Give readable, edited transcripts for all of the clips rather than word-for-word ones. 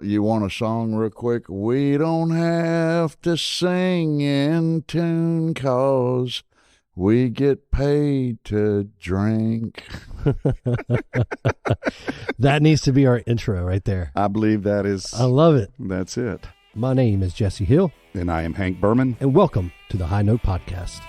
You want a song real quick? We don't have to sing in tune 'cause we get paid to drink. That needs to be our intro right there. I believe that is. I love it. That's it. My name is Jesse Hill, And I am Hank Berman. and welcome to the High Note Podcast.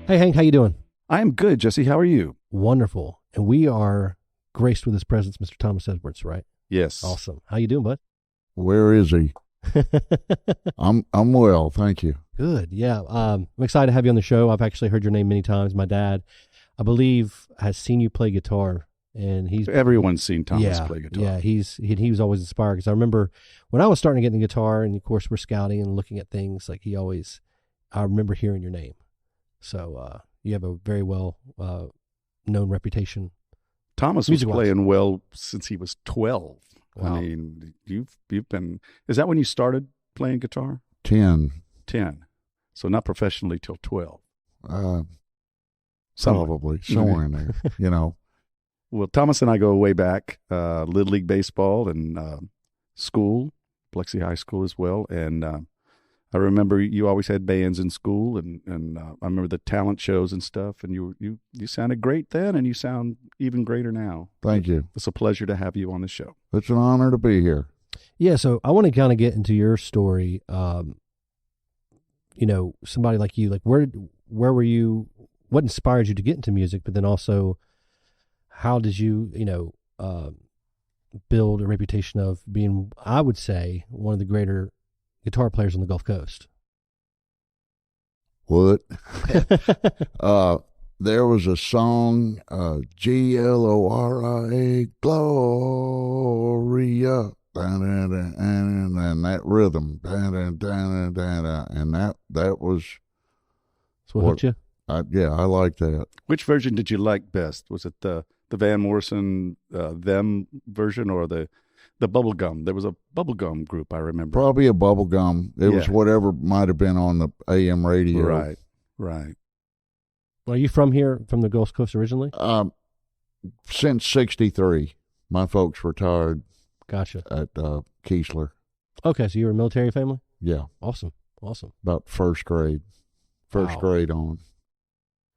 Hey, Hank, how you doing? I am good, Jesse. How are you? Wonderful. And we are graced with his presence, Mr. Thomas Edwards, right? Yes. Awesome. How you doing, bud? Where is he? I'm well, thank you. Good. Yeah. I'm excited to have you on the show. I've actually heard your name many times. My dad, I believe, has seen you play guitar, and he's Everyone's seen Thomas play guitar. Yeah, he was always inspired because I remember when I was starting to get into guitar, and of course we're scouting and looking at things. Like I remember hearing your name. So you have a very well known reputation. Thomas was Music-wise. playing well since he was 12. Wow. I mean, you've been. Is that when you started playing guitar? 10. 10. So not professionally till 12. Probably somewhere in there, you know. Well, Thomas and I go way back, Little League Baseball and school, Biloxi High School as well. And I remember you always had bands in school, and I remember the talent shows and stuff. And you sounded great then, and you sound even greater now. Thank you. It's a pleasure to have you on the show. It's an honor to be here. Yeah. So I want to kind of get into your story. Somebody like you, like where were you? What inspired you to get into music? But then also, how did you, build a reputation of being, I would say, one of the greater guitar players on the Gulf Coast? What? There was a song, Gloria, Gloria, and that rhythm, and that was, That's what hooked you? I like that. Which version did you like best? Was it the Van Morrison them version or the Bubblegum? There was a Bubblegum group, I remember. Probably a bubblegum. It was Yeah. whatever might have been on the AM radio. Right. Well, are you from here, from the Gulf Coast originally? Since 63, my folks retired Gotcha. at Keesler. Okay, so you were a military family? Yeah, Awesome. about first grade. First Wow. grade on.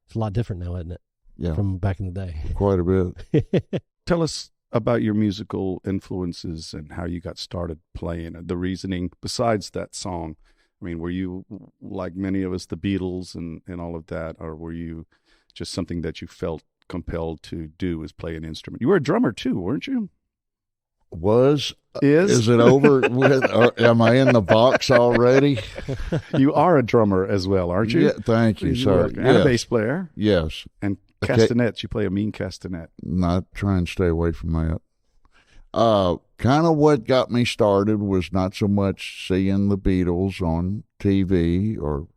It's a lot different now, isn't it? Yeah, From back in the day. quite a bit. Tell us about your musical influences and how you got started playing, the reasoning besides that song. I mean, were you, like many of us, the Beatles and all of that, or were you just something that you felt compelled to do, is play an instrument? You were a drummer too, weren't you? Is it over with? Or am I in the box already? You are a drummer as well, aren't you? Yeah, thank you, sir. And a bass player. Yes. And Okay. castanets. You play a mean castanet. Not trying to stay away from that. Kind of what got me started was not so much seeing the Beatles on TV or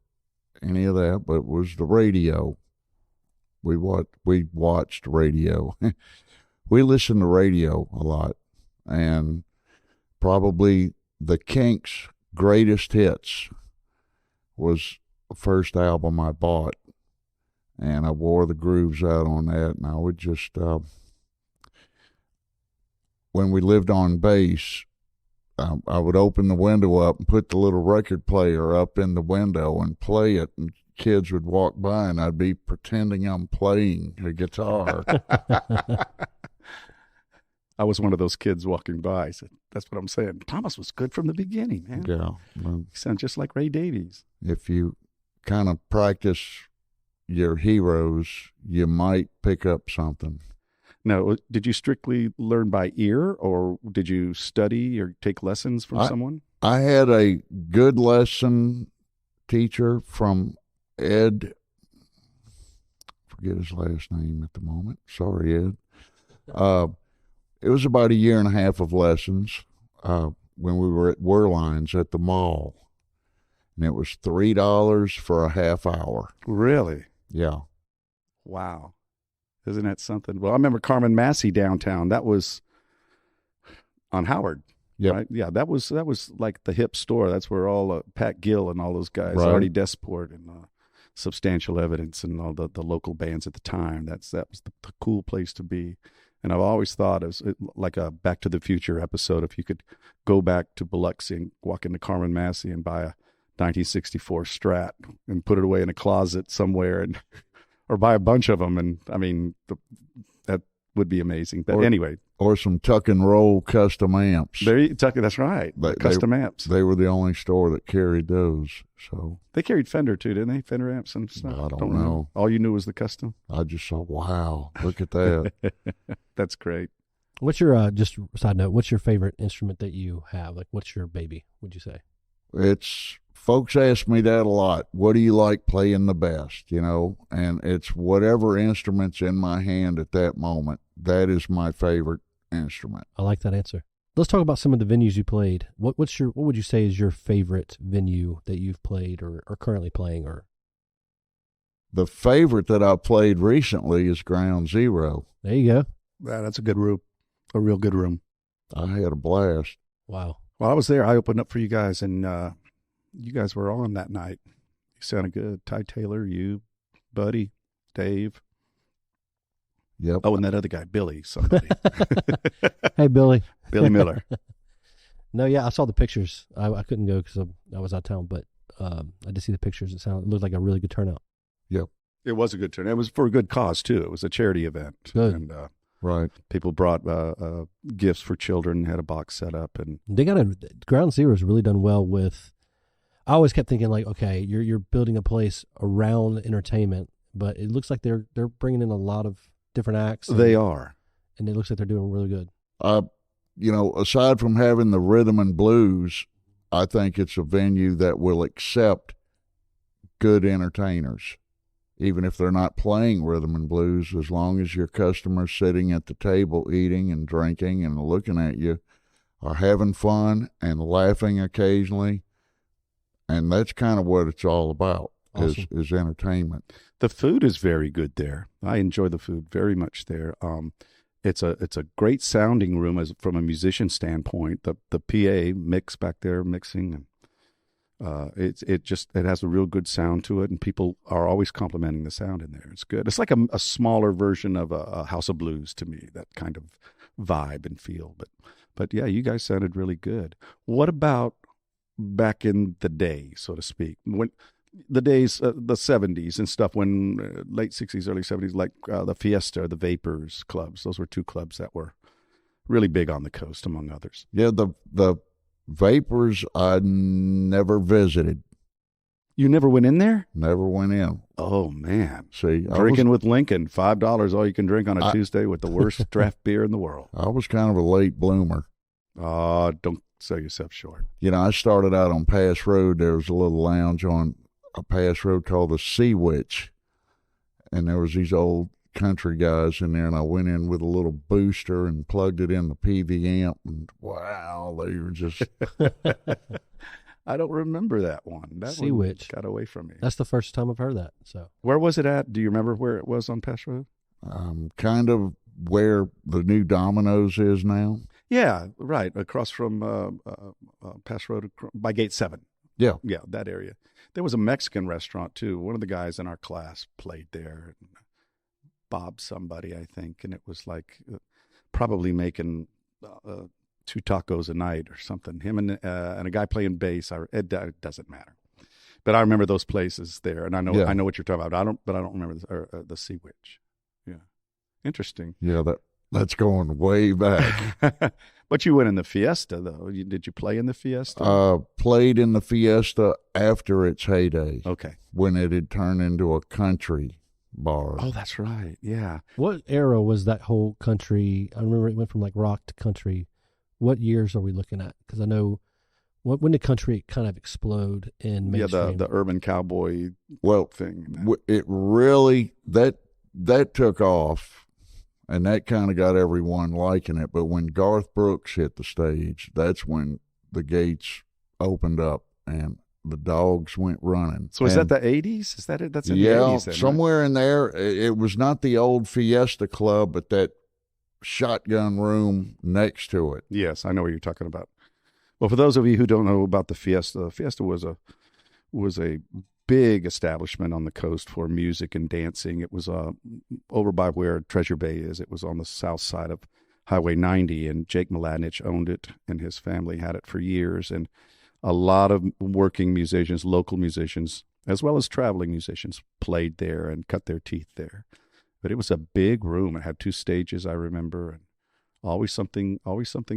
any of that, but it was the radio. We watched radio. We listened to radio a lot, and probably the Kinks' greatest hits was the first album I bought, and I wore the grooves out on that, and I would just when we lived on base, I would open the window up and put the little record player up in the window and play it, and kids would walk by and I'd be pretending I'm playing a guitar. I was one of those kids walking by. I said, that's what I'm saying. Thomas was good from the beginning, man. Yeah. Well, You sound just like Ray Davies. if you kind of practice your heroes, you might pick up something. Now, did you strictly learn by ear, or did you study or take lessons from someone? I had a good lesson teacher from Ed. Forget his last name at the moment. Sorry, Ed. It was about a year and a half of lessons when we were at Werlines at the mall. And it was $3 for a half hour. Really? Yeah. Wow. Isn't that something? Well, I remember Carmen Massey downtown. That was on Howard. Yep. Right? Yeah, that was like the hip store. That's where all Pat Gill and all those guys, Right. Artie Desport and Substantial Evidence and all the local bands at the time. That was the cool place to be. And I've always thought like a Back to the Future episode, if you could go back to Biloxi and walk into Carmen Massey and buy a 1964 Strat and put it away in a closet somewhere, and or buy a bunch of them. And I mean, that would be amazing. But anyway, or some tuck and roll custom amps. That's right. Custom amps. They were the only store that carried those. So they carried Fender too, didn't they? Fender amps and stuff. I don't know. All you knew was the custom. I just saw, wow, look at that. That's great. What's your just side note? What's your favorite instrument that you have? Like, what's your baby? Would you say? It's folks ask me that a lot. What do you like playing the best? You know, and it's whatever instrument's in my hand at that moment. That is my favorite instrument. I like that answer. Let's talk about some of the venues you played. What would you say is your favorite venue that you've played or currently playing? Or the favorite that I played recently is Ground Zero. There you go. Yeah, that's a good room, a real good room. I had a blast. Wow. Well, I was there. I opened up for you guys, and you guys were on that night. You sounded good. Ty Taylor, you, Buddy, Dave. Yep. Oh, and that other guy, Billy, somebody. Hey, Billy. Billy Miller. No, yeah, I saw the pictures. I couldn't go because I was out of town, but I did see the pictures. It looked like a really good turnout. Yep. It was a good turnout. It was for a good cause, too. It was a charity event. Good. And right. people brought gifts for children, had a box set up. And they got Ground Zero has really done well with. I always kept thinking like, okay, you're building a place around entertainment, but it looks like they're bringing in a lot of different acts. They are. And it looks like they're doing really good. You know, aside from having the rhythm and blues, I think it's a venue that will accept good entertainers, even if they're not playing rhythm and blues, as long as your customers sitting at the table eating and drinking and looking at you are having fun and laughing occasionally. And that's kind of what it's all about. Awesome. is entertainment. The food is very good there. I enjoy the food very much there. It's a great sounding room from a musician standpoint. The PA mix back there mixing, and it has a real good sound to it, and people are always complimenting the sound in there. It's good. It's like a smaller version of a House of Blues to me. That kind of vibe and feel. But yeah, you guys sounded really good. What about back in the day, so to speak, when the days, the 70s and stuff, when late 60s, early 70s, like the Fiesta, the Vapors clubs, those were two clubs that were really big on the coast, among others. Yeah, the Vapors I never visited. You never went in there? Never went in. Oh, man. See, Drinking with Lincoln, $5 all you can drink on a Tuesday with the worst draft beer in the world. I was kind of a late bloomer. Don't sell yourself short. You know, I started out on Pass Road. There was a little lounge on a Pass Road called the Sea Witch, and there was these old country guys in there, and I went in with a little booster and plugged it in the PV amp, and wow, they were just I don't remember that one. That Sea one Witch got away from me. That's the first time I've heard that. So where was it at? Do you remember where it was on Pass Road? Kind of where the new Domino's is now. Yeah, right, across from Pass Road by Gate 7. Yeah, that area. There was a Mexican restaurant too. One of the guys in our class played there, Bob somebody, I think, and it was like probably making 2 tacos a night or something. Him and a guy playing bass. It doesn't matter, but I remember those places there, and I know what you're talking about. I don't remember the Sea Witch. Yeah, interesting. Yeah, that's going way back. But you went in the Fiesta, though. Did you play in the Fiesta? Played in the Fiesta after its heyday. Okay. When it had turned into a country bar. Oh, that's right. Yeah. What era was that whole country? I remember it went from like rock to country. What years are we looking at? Because I know when did country kind of explode in mainstream? Yeah, the urban cowboy thing. It really, that took off. And that kind of got everyone liking it. But when Garth Brooks hit the stage, that's when the gates opened up and the dogs went running. So is that the 80s? Is that it? That's in the 80s then, somewhere in there. It was not the old Fiesta Club, but that shotgun room next to it. Yes, I know what you're talking about. Well, for those of you who don't know about the Fiesta was a big establishment on the coast for music and dancing. It was over by where Treasure Bay is. It was on the south side of Highway 90, and Jake Mladinich owned it, and his family had it for years. And a lot of working musicians, local musicians, as well as traveling musicians, played there and cut their teeth there. But it was a big room. It had 2 stages, I remember, and always something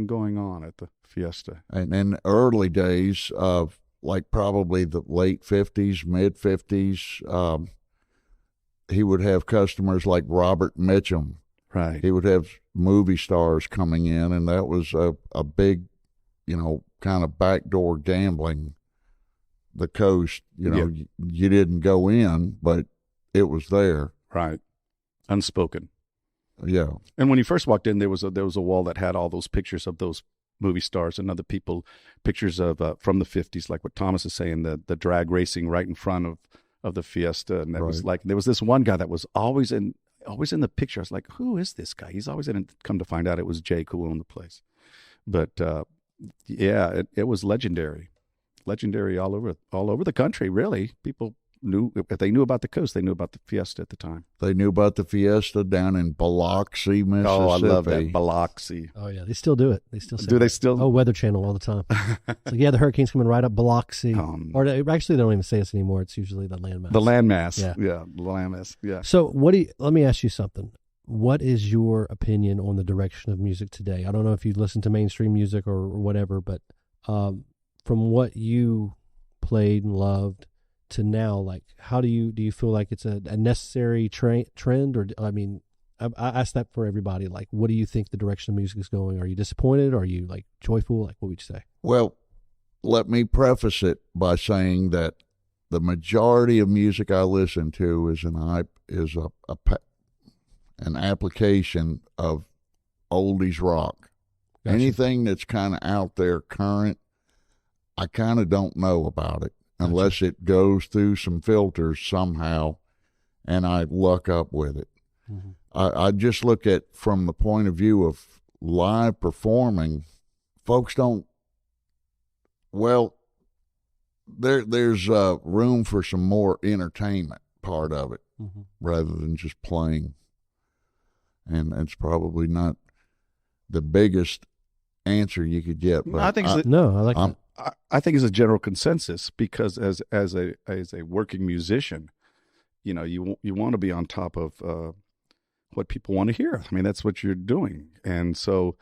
going on at the Fiesta. And in early days of like probably the late 50s, mid 50s, he would have customers like Robert Mitchum. Right. He would have movie stars coming in, and that was a big, kind of backdoor gambling. The coast, you didn't go in, but it was there. Right. Unspoken. Yeah. And when you first walked in, there was a wall that had all those pictures of those movie stars and other people, pictures of from the 50s, like what Thomas is saying, the drag racing right in front of the Fiesta. And that was like, there was this one guy that was always in the picture. I was like, who is this guy? He's always in it. Come to find out it was Jake who owned the place. But yeah, it was legendary all over the country, really. People knew, if they knew about the coast, they knew about the Fiesta at the time. They knew about the Fiesta down in Biloxi, Mississippi. Oh, I love that, Biloxi. Oh yeah, they still do it. They still say do. They still? Oh, Weather Channel all the time. It's like, yeah, the hurricane's coming right up Biloxi. Or actually, they don't even say this anymore. It's usually the landmass. The landmass. Yeah, the landmass. Yeah. So let me ask you something. What is your opinion on the direction of music today? I don't know if you listen to mainstream music or whatever, but from what you played and loved to now, like, how do you feel like it's a necessary trend? Or, I mean, I ask that for everybody. Like, what do you think the direction of music is going? Are you disappointed? Are you like joyful? Like, what would you say? Well, let me preface it by saying that the majority of music I listen to is an application of oldies rock. Gotcha. Anything that's kind of out there current, I kind of don't know about it unless it goes through some filters somehow and I luck up with it. Mm-hmm. I just look at from the point of view of live performing. Folks don't, there's room for some more entertainment part of it, mm-hmm. rather than just playing. And it's probably not the biggest answer you could get. But I think I like that. I think it's a general consensus, because as a working musician, you want to be on top of what people want to hear. I mean, that's what you're doing. And so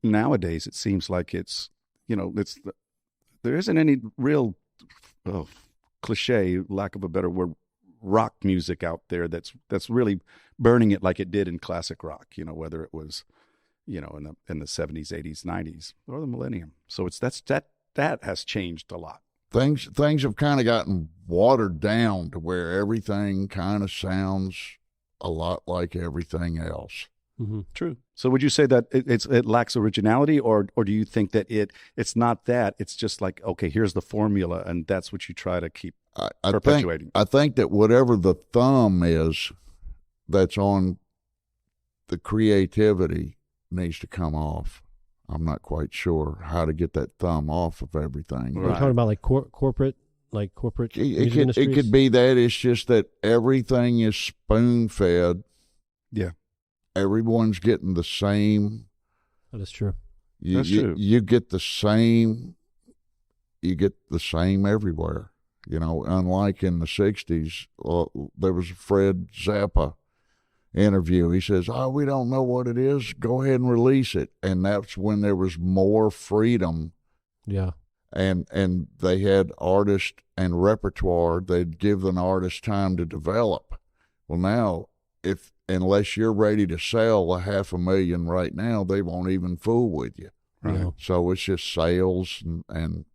nowadays it seems like it's there isn't any real cliche, lack of a better word, rock music out there that's really burning it like it did in classic rock, whether it was in the 70s, 80s, 90s, or the millennium. So that has changed a lot. Things have kind of gotten watered down to where everything kind of sounds a lot like everything else. Mm-hmm. True. So would you say that it lacks originality, or do you think that it's not that, it's just like, okay, here's the formula and that's what you try to keep perpetuating? I think that whatever the thumb is that's on the creativity needs to come off. I'm not quite sure how to get that thumb off of everything. Right. We're talking about like corporate it could be that. It's just that everything is spoon-fed. Yeah. Everyone's getting the same. That is true. That's true. You get the same everywhere. Unlike in the 60s, there was a Fred Zappa interview. He says, we don't know what it is. Go ahead and release it. And that's when there was more freedom. Yeah. And they had artists and repertoire. They'd give an artist time to develop. Well, now, unless you're ready to sell 500,000 right now, they won't even fool with you. Right. Yeah. So it's just sales and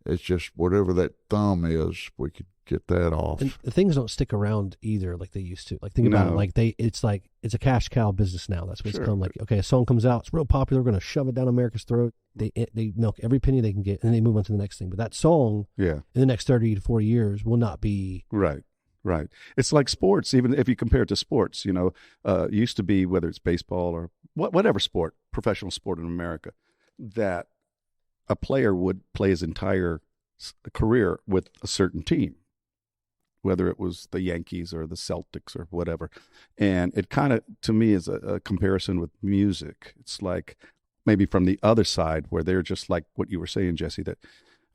it's just whatever that thumb is, we could get that off. And things don't stick around either like they used to. Like, think about it. Like it's a cash cow business now. That's what it's become. Like, okay, a song comes out, it's real popular, we're going to shove it down America's throat. They milk every penny they can get, and then they move on to the next thing. But that song, in the next 30 to 40 years, will not be right. Right. It's like sports. Even if you compare it to sports, used to be, whether it's baseball or whatever sport, professional sport in America, that a player would play his entire career with a certain team, whether it was the Yankees or the Celtics or whatever. And it kind of, to me, is a comparison with music. It's like maybe from the other side where they're just like what you were saying, Jesse, that,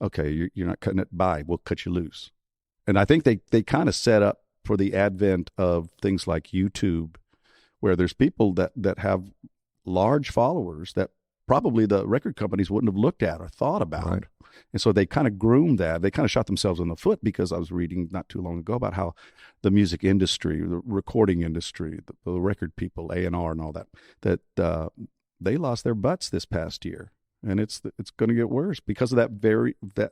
okay, you're not cutting it by, we'll cut you loose. And I think they kind of set up for the advent of things like YouTube, where there's people that have large followers that probably the record companies wouldn't have looked at or thought about. Right. And so they kind of groomed that. They kind of shot themselves in the foot, because I was reading not too long ago about how the music industry, the recording industry, the record people, A&R and all that, they lost their butts this past year. And it's going to get worse because of that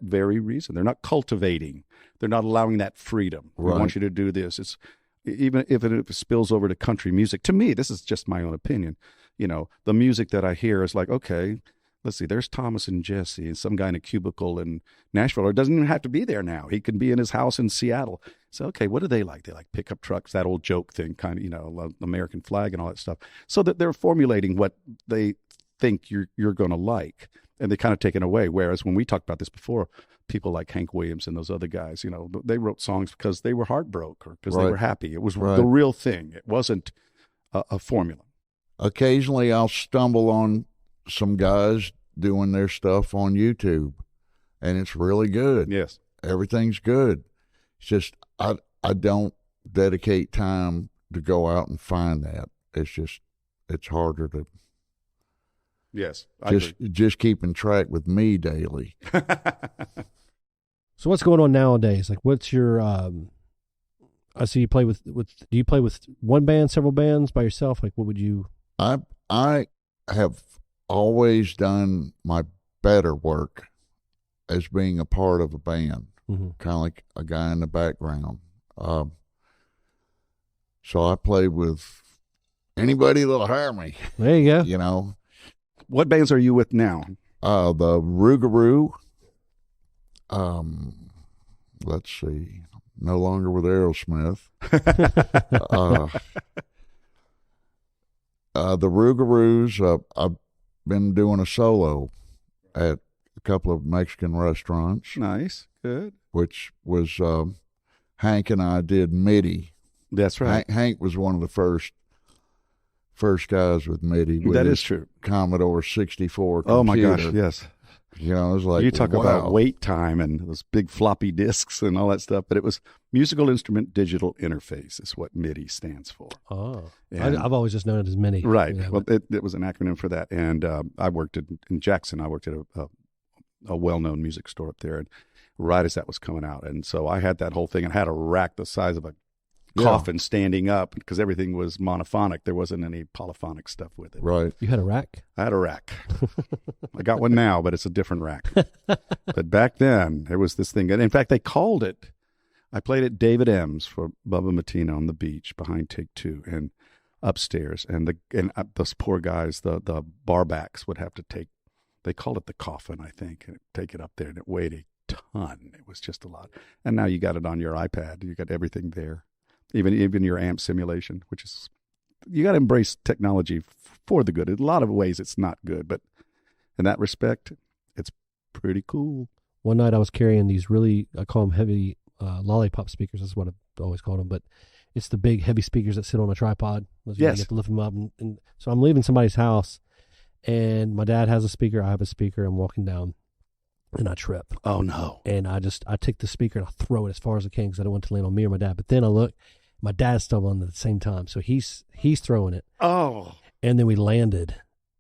very reason. They're not cultivating. They're not allowing that freedom. Right. We want you to do this. It's even if it spills over to country music. To me, this is just my own opinion. You know, the music that I hear is like, okay, let's see, there's Thomas and Jesse and some guy in a cubicle in Nashville, or it doesn't even have to be there now. He can be in his house in Seattle. So, okay, what do they like? They like pickup trucks, that old joke thing, kind of, you know, American flag and all that stuff. So that they're formulating what they think you're going to like, and they kind of take it away. Whereas when we talked about this before, people like Hank Williams and those other guys, you know, they wrote songs because they were heartbroken or because they were happy. It was the real thing. It wasn't a formula. Occasionally I'll stumble on some guys doing their stuff on YouTube, and it's really good. Yes. Everything's good. It's just I don't dedicate time to go out and find that. It's harder to Yes, I agree. just keeping track with me daily. So what's going on nowadays? Like, what's your? I see you play with. Do you play with one band, several bands, by yourself? Like, what would you? I have always done my better work as being a part of a band, kind of like a guy in the background. So I play with anybody that'll hire me. There you go. You know. What bands are you with now? The Rougarou. Let's see. No longer with Aerosmith. The Rougarous. I've been doing a solo at a couple of Mexican restaurants. Nice, good. Which was Hank and I did MIDI. That's right. Hank was one of the first guys with MIDI. With that is true. Commodore 64 computer. Oh my gosh, yes. You know, it was like, you talk wow. about wait time and those big floppy disks and all that stuff, but it was musical instrument digital interface is what MIDI stands for. Oh, And- I've always just known it as MIDI. Right. You know, Well, it was an acronym for that. And I worked in Jackson. I worked at a well-known music store up there, and right as that was coming out. And so I had that whole thing and had a rack the size of a coffin standing up because everything was monophonic. There wasn't any polyphonic stuff with it. Right. you had a rack. I had a rack. I got one now, but it's a different rack. But back then, there was this thing. And in fact, they called it, I played at David M's for Bubba Matina on the beach behind Take Two and upstairs. And those poor guys, the barbacks would have to they called it the coffin, I think, and take it up there, and it weighed a ton. It was just a lot. And now you got it on your iPad. You got everything there. Even your amp simulation, which is, you got to embrace technology for the good. In a lot of ways, it's not good, but in that respect, it's pretty cool. One night I was carrying these really, I call them heavy lollipop speakers. That's what I've always called them, but it's the big heavy speakers that sit on a tripod. You Yes. have to lift them up. And so I'm leaving somebody's house, and my dad has a speaker. I have a speaker. I'm walking down, and I trip. Oh, no. And I take the speaker and I throw it as far as I can because I don't want it to land on me or my dad. But then I look, my dad's still on at the same time. So he's throwing it. Oh. And then we landed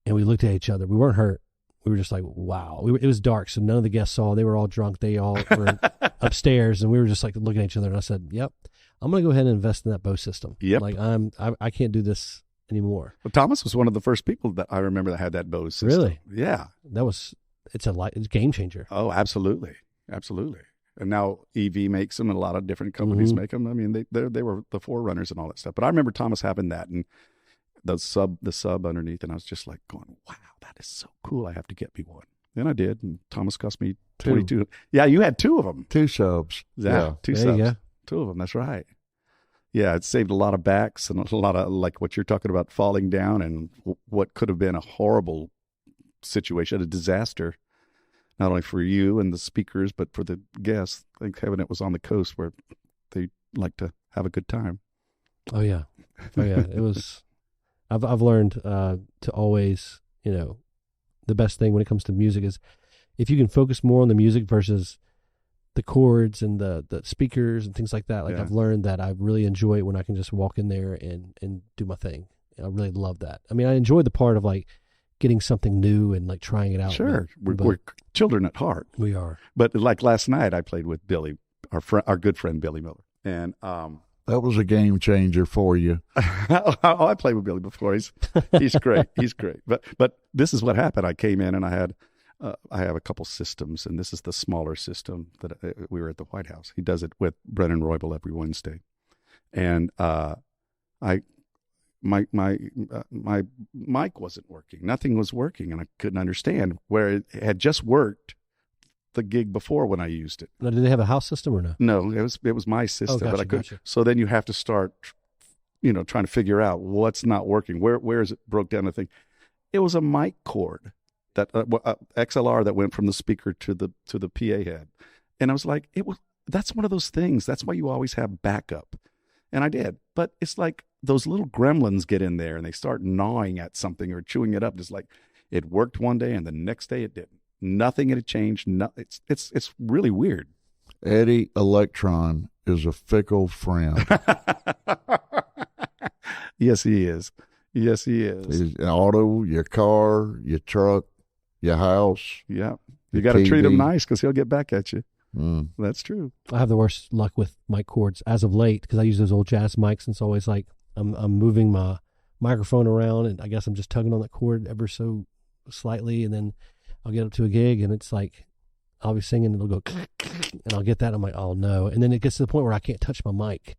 and we looked at each other. We weren't hurt. We were just like, wow. It was dark, so none of the guests saw. They were all drunk. They all were upstairs, and we were just like looking at each other. And I said, yep, I'm going to go ahead and invest in that Bose system. Yep. Like I can't do this anymore. Well, Thomas was one of the first people that I remember that had that Bose system. Really? Yeah. It's a game changer. Oh, absolutely. Absolutely. And now EV makes them, and a lot of different companies make them. I mean, they were the forerunners and all that stuff. But I remember Thomas having that and the sub underneath, and I was just like going, wow, that is so cool. I have to get me one. And I did, and Thomas cost me $22. Yeah, you had two of them. 2 subs. Yeah, two There subs. you go. 2 of them, that's right. Yeah, it saved a lot of backs and a lot of, like what you're talking about, falling down and what could have been a horrible situation, a disaster. not only for you and the speakers, but for the guests. Thank heaven it was on the coast where they like to have a good time. Oh yeah. It was. I've learned to always, the best thing when it comes to music is if you can focus more on the music versus the chords and the speakers and things like that. Like, Yeah. I've learned that I really enjoy it when I can just walk in there and do my thing. I really love that. I mean, I enjoy the part of like getting something new and like trying it out. Sure, but we're children at heart. we are. But like last night, I played with Billy, our good friend Billy Miller, and That was a game changer for you. I played with Billy before. He's great. He's great. But this is what happened. I came in and I have a couple systems, and this is the smaller system that we were at the White House. He does it with Brennan Roybal every Wednesday, and my mic wasn't working. Nothing was working, and I couldn't understand where it had just worked the gig before when I used it. Now, do they have a house system or no? No, it was my system, gotcha, but I couldn't. gotcha. So then you have to start, trying to figure out what's not working. Where is it broke down the thing? It was a mic cord that XLR that went from the speaker to the PA head, and I was like, that's one of those things. That's why you always have backup, and I did. But it's like those little gremlins get in there and they start gnawing at something or chewing it up. Just like it worked one day and the next day it didn't. Nothing had changed. No, it's really weird. Eddie Electron is a fickle friend. Yes, he is. Yes, he is. His auto, your car, your truck, your house. Yeah. You The got to treat him TV. nice because he'll get back at you. Mm. That's true. I have the worst luck with mic cords as of late because I use those old jazz mics, and it's always like I'm moving my microphone around, and I guess I'm just tugging on that cord ever so slightly, and then I'll get up to a gig, and it's like I'll be singing, and it'll go, and I'll get that, and I'm like, oh no, and then it gets to the point where I can't touch my mic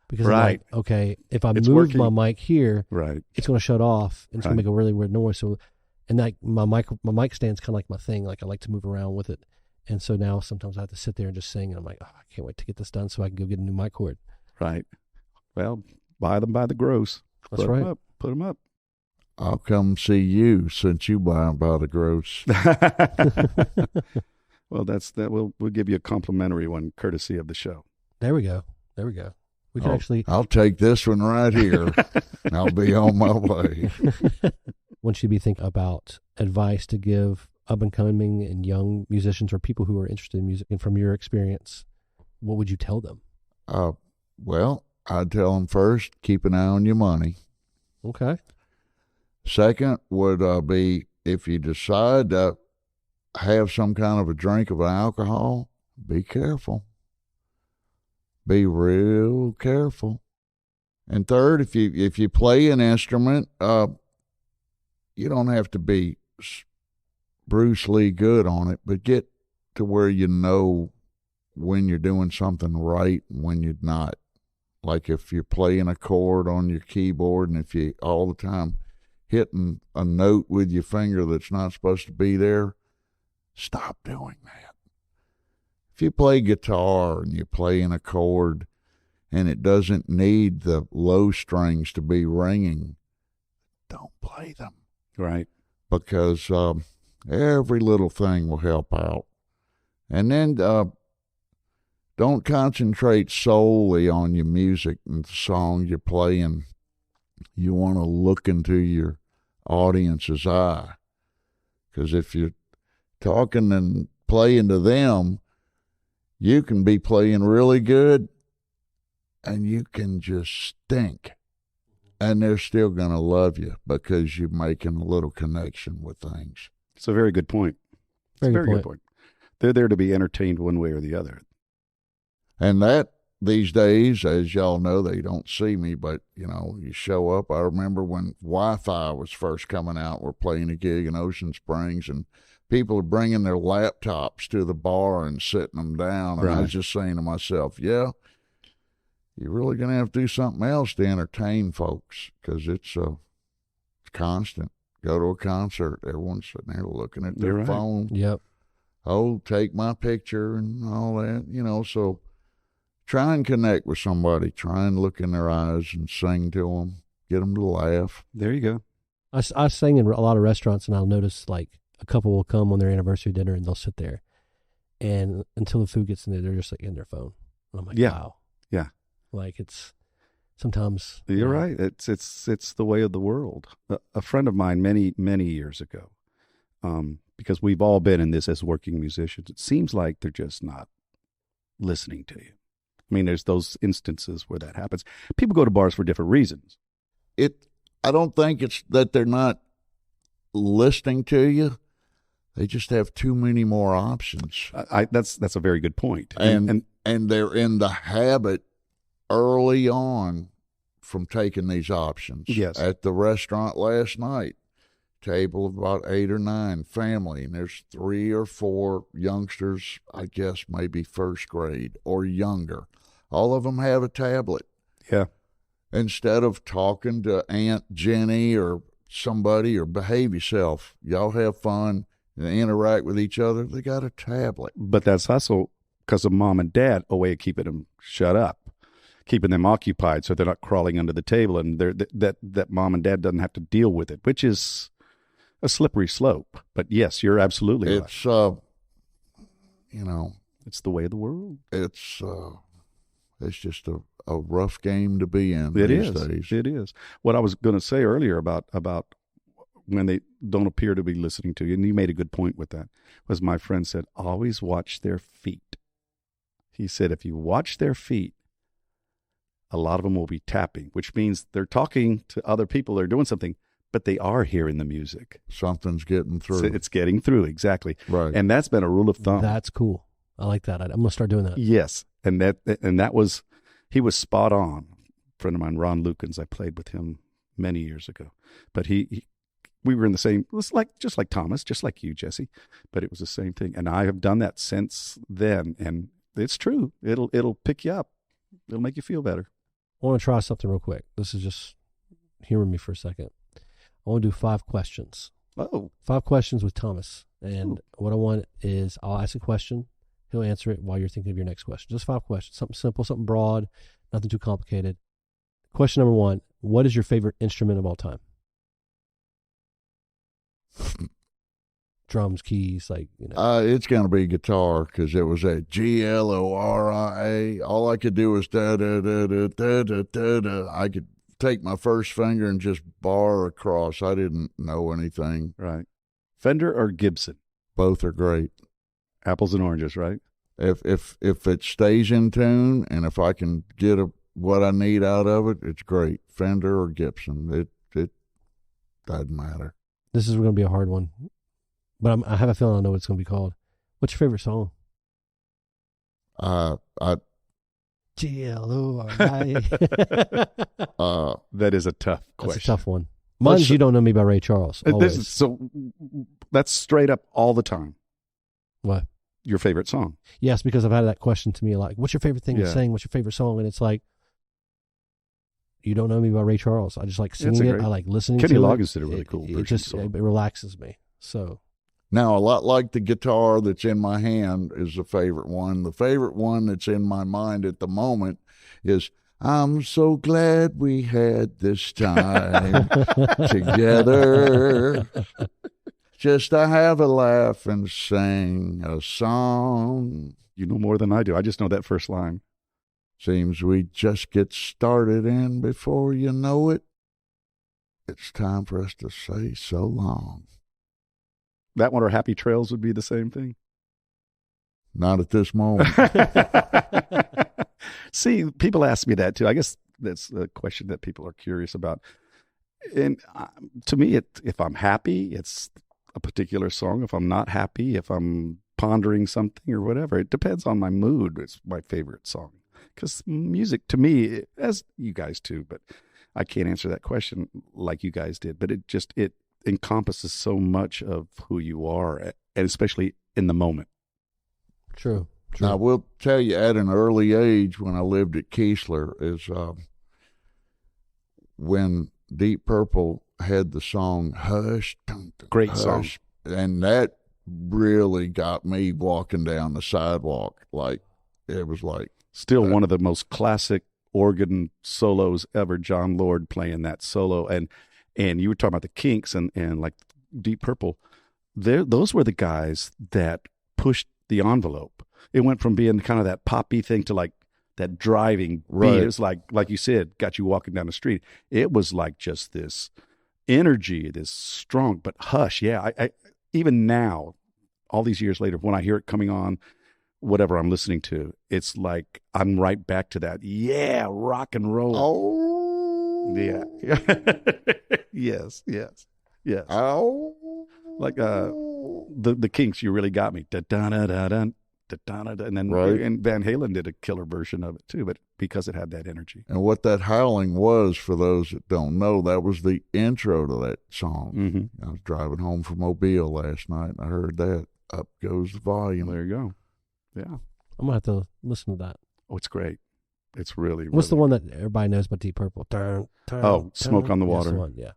because I'm Right. like, okay, if I It's move working. my mic here, Right. it's going to shut off, and it's going Right. to make a really weird noise. So, and like my mic stand's kind of like my thing. Like I like to move around with it. And so now sometimes I have to sit there and just sing, and I'm like, oh, I can't wait to get this done so I can go get a new mic cord. Right. Well, buy them by the gross. That's Put right. 'em up. Put them up. I'll come see you since you buy 'em by the gross. Well, we'll give you a complimentary one courtesy of the show. There we go. There we go. We can actually, I'll take this one right here, and I'll be on my way. once you be thinking about advice to give up and coming and young musicians or people who are interested in music, and from your experience, what would you tell them? Well, I'd tell them first, keep an eye on your money. Okay. Second would be if you decide to have some kind of a drink of alcohol, be careful. Be real careful. And third, if you play an instrument, you don't have to be Bruce Lee good on it, but get to where you know when you're doing something right and when you're not. Like if you're playing a chord on your keyboard and if you all the time hitting a note with your finger that's not supposed to be there, stop doing that. If you play guitar and you're playing a chord and it doesn't need the low strings to be ringing, don't play them. Right. Because every little thing will help out. And then don't concentrate solely on your music and the song you're playing. You want to look into your audience's eye. Because if you're talking and playing to them, you can be playing really good and you can just stink. And they're still going to love you because you're making a little connection with things. It's a very good point. It's Very a good very point. good point. They're there to be entertained one way or the other. And that these days, as y'all know, they don't see me, but, you show up. I remember when Wi-Fi was first coming out, we're playing a gig in Ocean Springs, and people are bringing their laptops to the bar and sitting them down. And I was just saying to myself, yeah, you're really going to have to do something else to entertain folks because it's constant. Go to a concert, everyone's sitting there looking at their You're right. phone. Yep. Oh, take my picture and all that, so try and connect with somebody. Try and look in their eyes and sing to them. Get them to laugh. There you go. I sing in a lot of restaurants, and I'll notice, like, a couple will come on their anniversary dinner and they'll sit there, and until the food gets in there, they're just like in their phone. And I'm like, Yeah. wow, Yeah. like it's sometimes You're right. It's the way of the world. A friend of mine many years ago, because we've all been in this as working musicians, it seems like they're just not listening to you. I mean, there's those instances where that happens. People go to bars for different reasons. I don't think it's that they're not listening to you. They just have too many more options. That's a very good point. And they're in the habit early on from taking these options. Yes. At the restaurant last night, table of about 8 or 9, family, and there's 3 or 4 youngsters, I guess maybe first grade or younger. All of them have a tablet. Yeah. Instead of talking to Aunt Jenny or somebody or behave yourself, y'all have fun and interact with each other, they got a tablet. But that's also because of mom and dad, a way of keeping them shut up, keeping them occupied so they're not crawling under the table, and that mom and dad doesn't have to deal with it, which is a slippery slope. But yes, you're absolutely right. It's It's the way of the world. it's just a rough game to be in It these is. days. It is. What I was going to say earlier about when they don't appear to be listening to you, and you made a good point with that, was my friend said, always watch their feet. He said, if you watch their feet, a lot of them will be tapping, which means they're talking to other people, they're doing something, but they are hearing the music. Something's getting through. So it's getting through, exactly. Right. And that's been a rule of thumb. That's cool. I like that. I'm gonna start doing that. Yes, and that was, he was spot on. A friend of mine, Ron Lukens, I played with him many years ago, but we were in the same. It was just like Thomas, just like you, Jesse, but it was the same thing. And I have done that since then, and it's true. It'll pick you up. It'll make you feel better. I want to try something real quick. This is just humor me for a second. I want to do 5 questions. Oh, 5 questions with Thomas. And what I want is I'll ask a question. He'll answer it while you're thinking of your next question. Just 5 questions. Something simple, something broad, nothing too complicated. Question number 1, what is your favorite instrument of all time? Drums, keys, It's going to be guitar because it was a GLORIA. All I could do was da da da da da da da da. I could take my first finger and just bar across. I didn't know anything. right. Fender or Gibson? Both are great. Apples and oranges, right? If it stays in tune and if I can get what I need out of it, it's great. Fender or Gibson, it doesn't matter. This is going to be a hard one, but I have a feeling I know what it's going to be called. What's your favorite song? GLORIA. That is a tough question. That's a tough one. Mine's You Don't Know Me by Ray Charles. Always. So that's straight up all the time. What? Your favorite song? Yes, because I've had that question to me a lot. Like, what's your favorite thing to sing? What's your favorite song? And it's like, You Don't Know Me by Ray Charles. I just like singing it. I like listening to it. Kenny Loggins did a really cool version. It just it relaxes me. So Now, a lot like the guitar that's in my hand is the favorite one. The favorite one that's in my mind at the moment is I'm so glad we had this time together just to have a laugh and sing a song. You know more than I do. I just know that first line. Seems we just get started, and before you know it, it's time for us to say so long. That one or Happy Trails would be the same thing. Not at this moment. See, people ask me that too. I guess that's a question that people are curious about. And to me, if I'm happy, it's a particular song. If I'm not happy, if I'm pondering something or whatever, it depends on my mood. It's my favorite song. Because music to me, as you guys too, but I can't answer that question like you guys did. But it encompasses so much of who you are, and especially in the moment. True. Now, I will tell you, at an early age, when I lived at Keesler, is when Deep Purple had the song Hush. Great Hush, song. And that really got me walking down the sidewalk. Like, it was like. Still one of the most classic organ solos ever, John Lord playing that solo. And you were talking about the Kinks and like Deep Purple. those were the guys that pushed the envelope. It went from being kind of that poppy thing to like that driving beat. Right. It was like you said, got you walking down the street. It was like just this energy, this strong, but hush. Yeah. I even now, all these years later, when I hear it coming on, whatever I'm listening to, it's like I'm right back to that. Yeah, rock and roll. Oh. Yeah. Yes. Oh. Like the Kinks, You Really Got Me. Da-da-da-da-dun, da-da-da-da. And then Right. and Van Halen did a killer version of it too, but because it had that energy. And what that howling was, for those that don't know, that was the intro to that song. Mm-hmm. I was driving home from Mobile last night, and I heard that. Up goes the volume. There you go. Yeah. I'm gonna have to listen to that. Oh, it's great. It's really, What's the really- one that everybody knows about Deep Purple? Turn, turn, Oh, Smoke on the That's Water. one, yeah.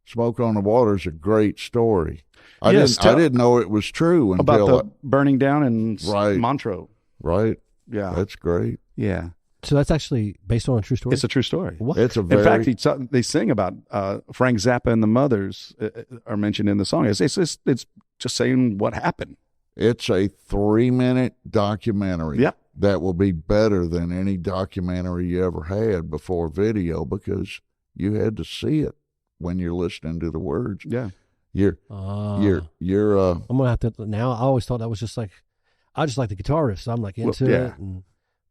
Smoke on the Water is a great story. I Yes, didn't know it was true about until the burning down in Right. Montreux. right. Yeah. That's great. Yeah. So that's actually based on a true story. It's a true story. What? It's a In very fact, they sing about Frank Zappa and the Mothers are mentioned in the song. It's just saying what happened. it's a 3-minute documentary. Yep. That will be better than any documentary you ever had before video, because you had to see it when you're listening to the words. Yeah. You're I'm gonna have to now. I always thought that was just like, I just like the guitar riff, so I'm like into yeah. it.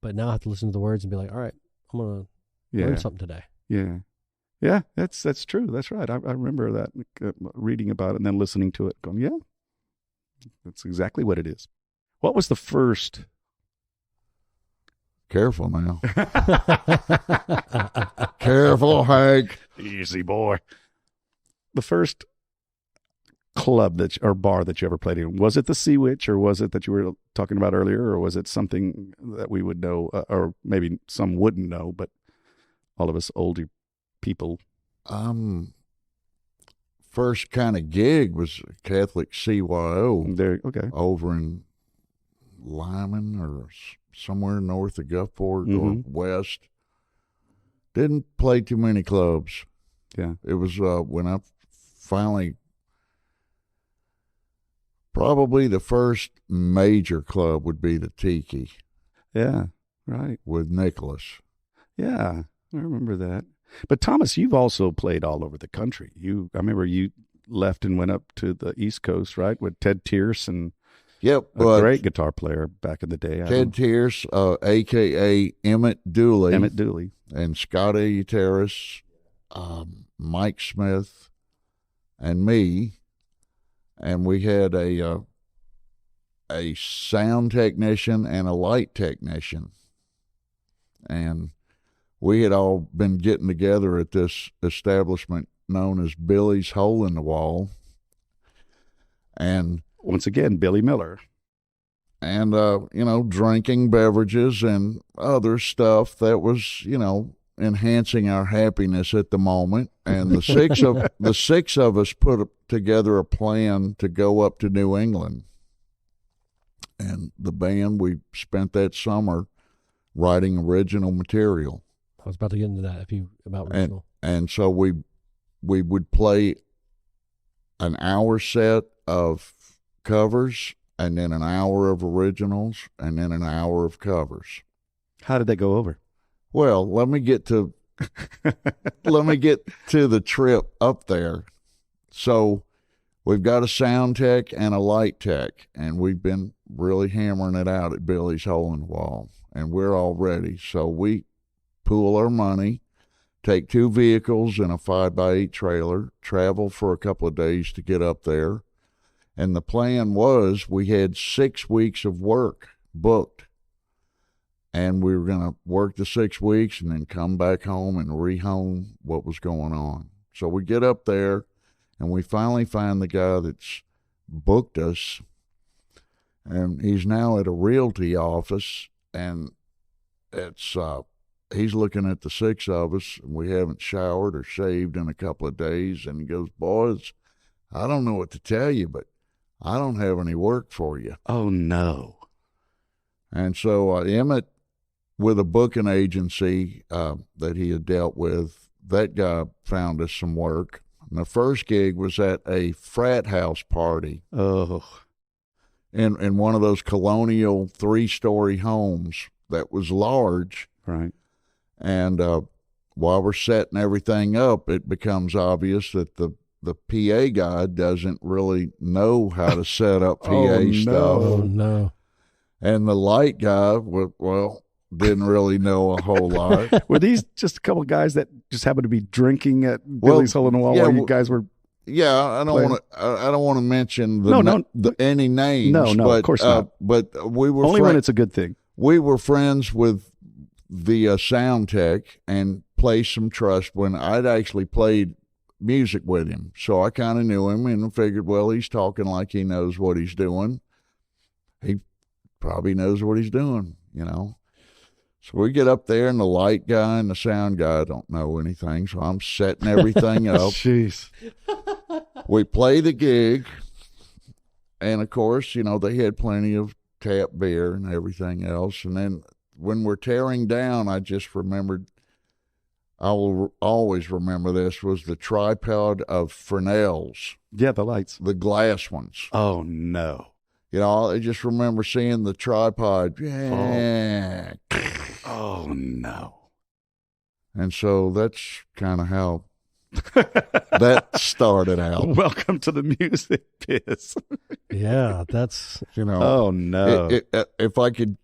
But now I have to listen to the words and be like, all right, I'm gonna Yeah. learn something today. Yeah. Yeah. That's true. That's right. I remember that reading about it and then listening to it going, yeah, that's exactly what it is. What was the first? careful now. Careful, Hank. Easy boy. The first club or bar that you ever played in, was it the Sea Witch, or was it that you were talking about earlier, or was it something that we would know, or maybe some wouldn't know, but all of us older people? First kind of gig was Catholic CYO There, okay. over in Lyman or somewhere north of Gulfport or Mhm. west. Didn't play too many clubs. Yeah. It was when I finally, probably the first major club would be the Tiki Yeah. Right. with Nicholas. Yeah. I remember that. But Thomas, you've also played all over the country. I remember you left and went up to the East Coast, right, with Ted Tierce, and Yep, a but great guitar player back in the day. Ted Tierce, a.k.a. Emmett Dooley, Emmett Dooley. and Scott Eutaris, Mike Smith, and me, and we had a sound technician and a light technician, and we had all been getting together at this establishment known as Billy's Hole in the Wall, and Once again, Billy Miller. drinking beverages and other stuff that was, enhancing our happiness at the moment. And the six of us put together a plan to go up to New England. And the band, we spent that summer writing original material. I was about to get into that about original. And so we would play an hour set of covers, and then an hour of originals, and then an hour of covers. How did that go over? Well, let me get to the trip up there. So we've got a sound tech and a light tech, and we've been really hammering it out at Billy's Hole in the Wall, and we're all ready. So we pool our money, take 2 vehicles and a 5x8 trailer, travel for a couple of days to get up there. And the plan was we had 6 weeks of work booked. And we were going to work the 6 weeks and then come back home and rehome what was going on. So we get up there, and we finally find the guy that's booked us. And he's now at a realty office, and it's he's looking at the 6 of us, and we haven't showered or shaved in a couple of days. And he goes, "Boys, I don't know what to tell you, but I don't have any work for you." Oh, no. And so Emmett, with a booking agency that he had dealt with, that guy found us some work. And the first gig was at a frat house party Oh, in one of those colonial 3-story homes that was large. right. And while we're setting everything up, it becomes obvious that the PA guy doesn't really know how to set up PA Oh, stuff. Oh no. And the light guy, well, didn't really know a whole lot. Were these just a couple of guys that just happened to be drinking at Billy's Hole in the Wall yeah, while you guys were? Yeah, I don't want to mention any names. No, but, of course not. But we were Only when it's a good thing. We were friends with the sound tech and played some trust when I'd actually played music with him. So I kind of knew him and figured, well, he's talking like he knows what he's doing. He probably knows what he's doing, you know. So we get up there, and the light guy and the sound guy don't know anything, so I'm setting everything up. Jeez. We play the gig, and of course, you know, they had plenty of tap beer and everything else. And then when we're tearing down, I just remembered, I will always remember this, was the tripod of Fresnel's, Yeah, the lights. the glass ones. Oh, no. You know, I just remember seeing the tripod. Yeah. Oh, no. And so that's kind of how that started out. Welcome to the music biz. Yeah, that's You know, Oh, no. if I could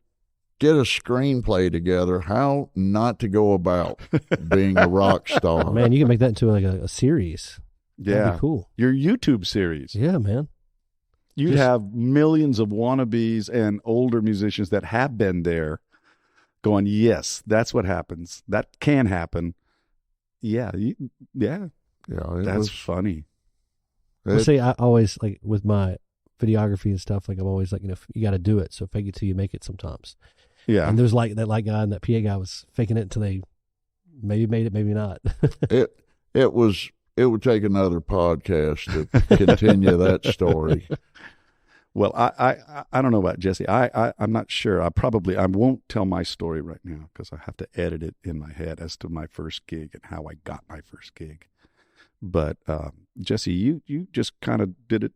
get a screenplay together, how not to go about being a rock star. man. You can make that into like a series. That'd yeah. be cool. Your YouTube series. Yeah, man. You'd Just- have millions of wannabes and older musicians that have been there going, yes, that's what happens. That can happen. Yeah. Yeah. Yeah, it That's was, funny. Well, it- see, I always like with my videography and stuff. Like I'm always like, you got to do it. So fake it till you make it. Sometimes. Yeah. And there's like that light guy and that PA guy was faking it until they maybe made it, maybe not. it would take another podcast to continue that story. Well, I don't know about Jesse. I'm not sure. I won't tell my story right now because I have to edit it in my head as to my first gig and how I got my first gig. But Jesse, you just kind of did it